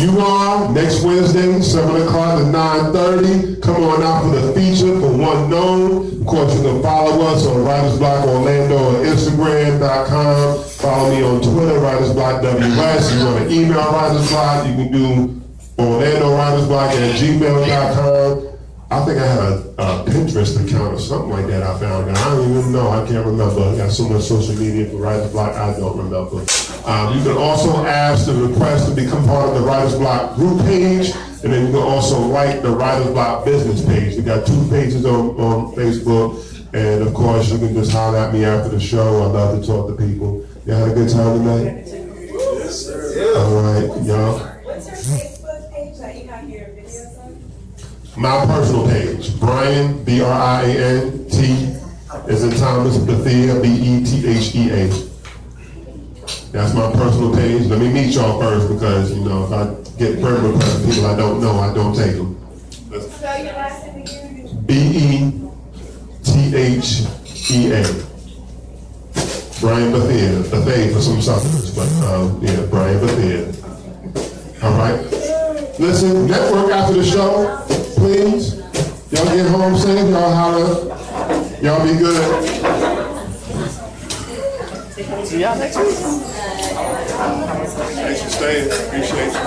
you are next Wednesday, 7 o'clock to 9:30. Come on out for the feature for One Known. Of course, you can follow us on Writer's Block Orlando or Instagram.com. Follow me on Twitter, Writer's Block WS. You want to email Writer's Block, you can do Orlando Writer's Block at gmail.com. I think I had a Pinterest account or something like that I found out. I don't even know, I can't remember. I got so much social media for Writer's Block, I don't remember. You can also ask the request to become part of the Writer's Block group page, and then you can also like the Writer's Block business page. We got 2 pages on Facebook, and of course you can just holler at me after the show. I love to talk to people. Y'all had a good time tonight? Yes, sir. All right, y'all. What's your Facebook page that you have your videos on? My personal page, Brian, Brian, T, as in Thomas, Bethea, Bethea. That's my personal page. Let me meet y'all first, because, you know, if I get friend requests from people I don't know, I don't take them. Spell your last name again. Bethea. Brian Bethea for some suckers, but yeah, Brian Bethea. All right. Listen, network after the show, please. Y'all get home safe. Y'all holler. Y'all be good. See y'all next week. Thanks for staying. Appreciate you.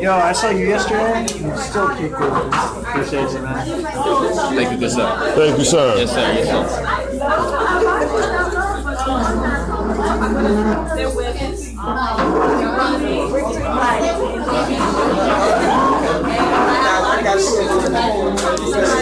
Yo, I saw you yesterday. You still keep good. Appreciate you, man. Thank you, good sir. Thank you, sir. Yes, sir. Yes, sir. I got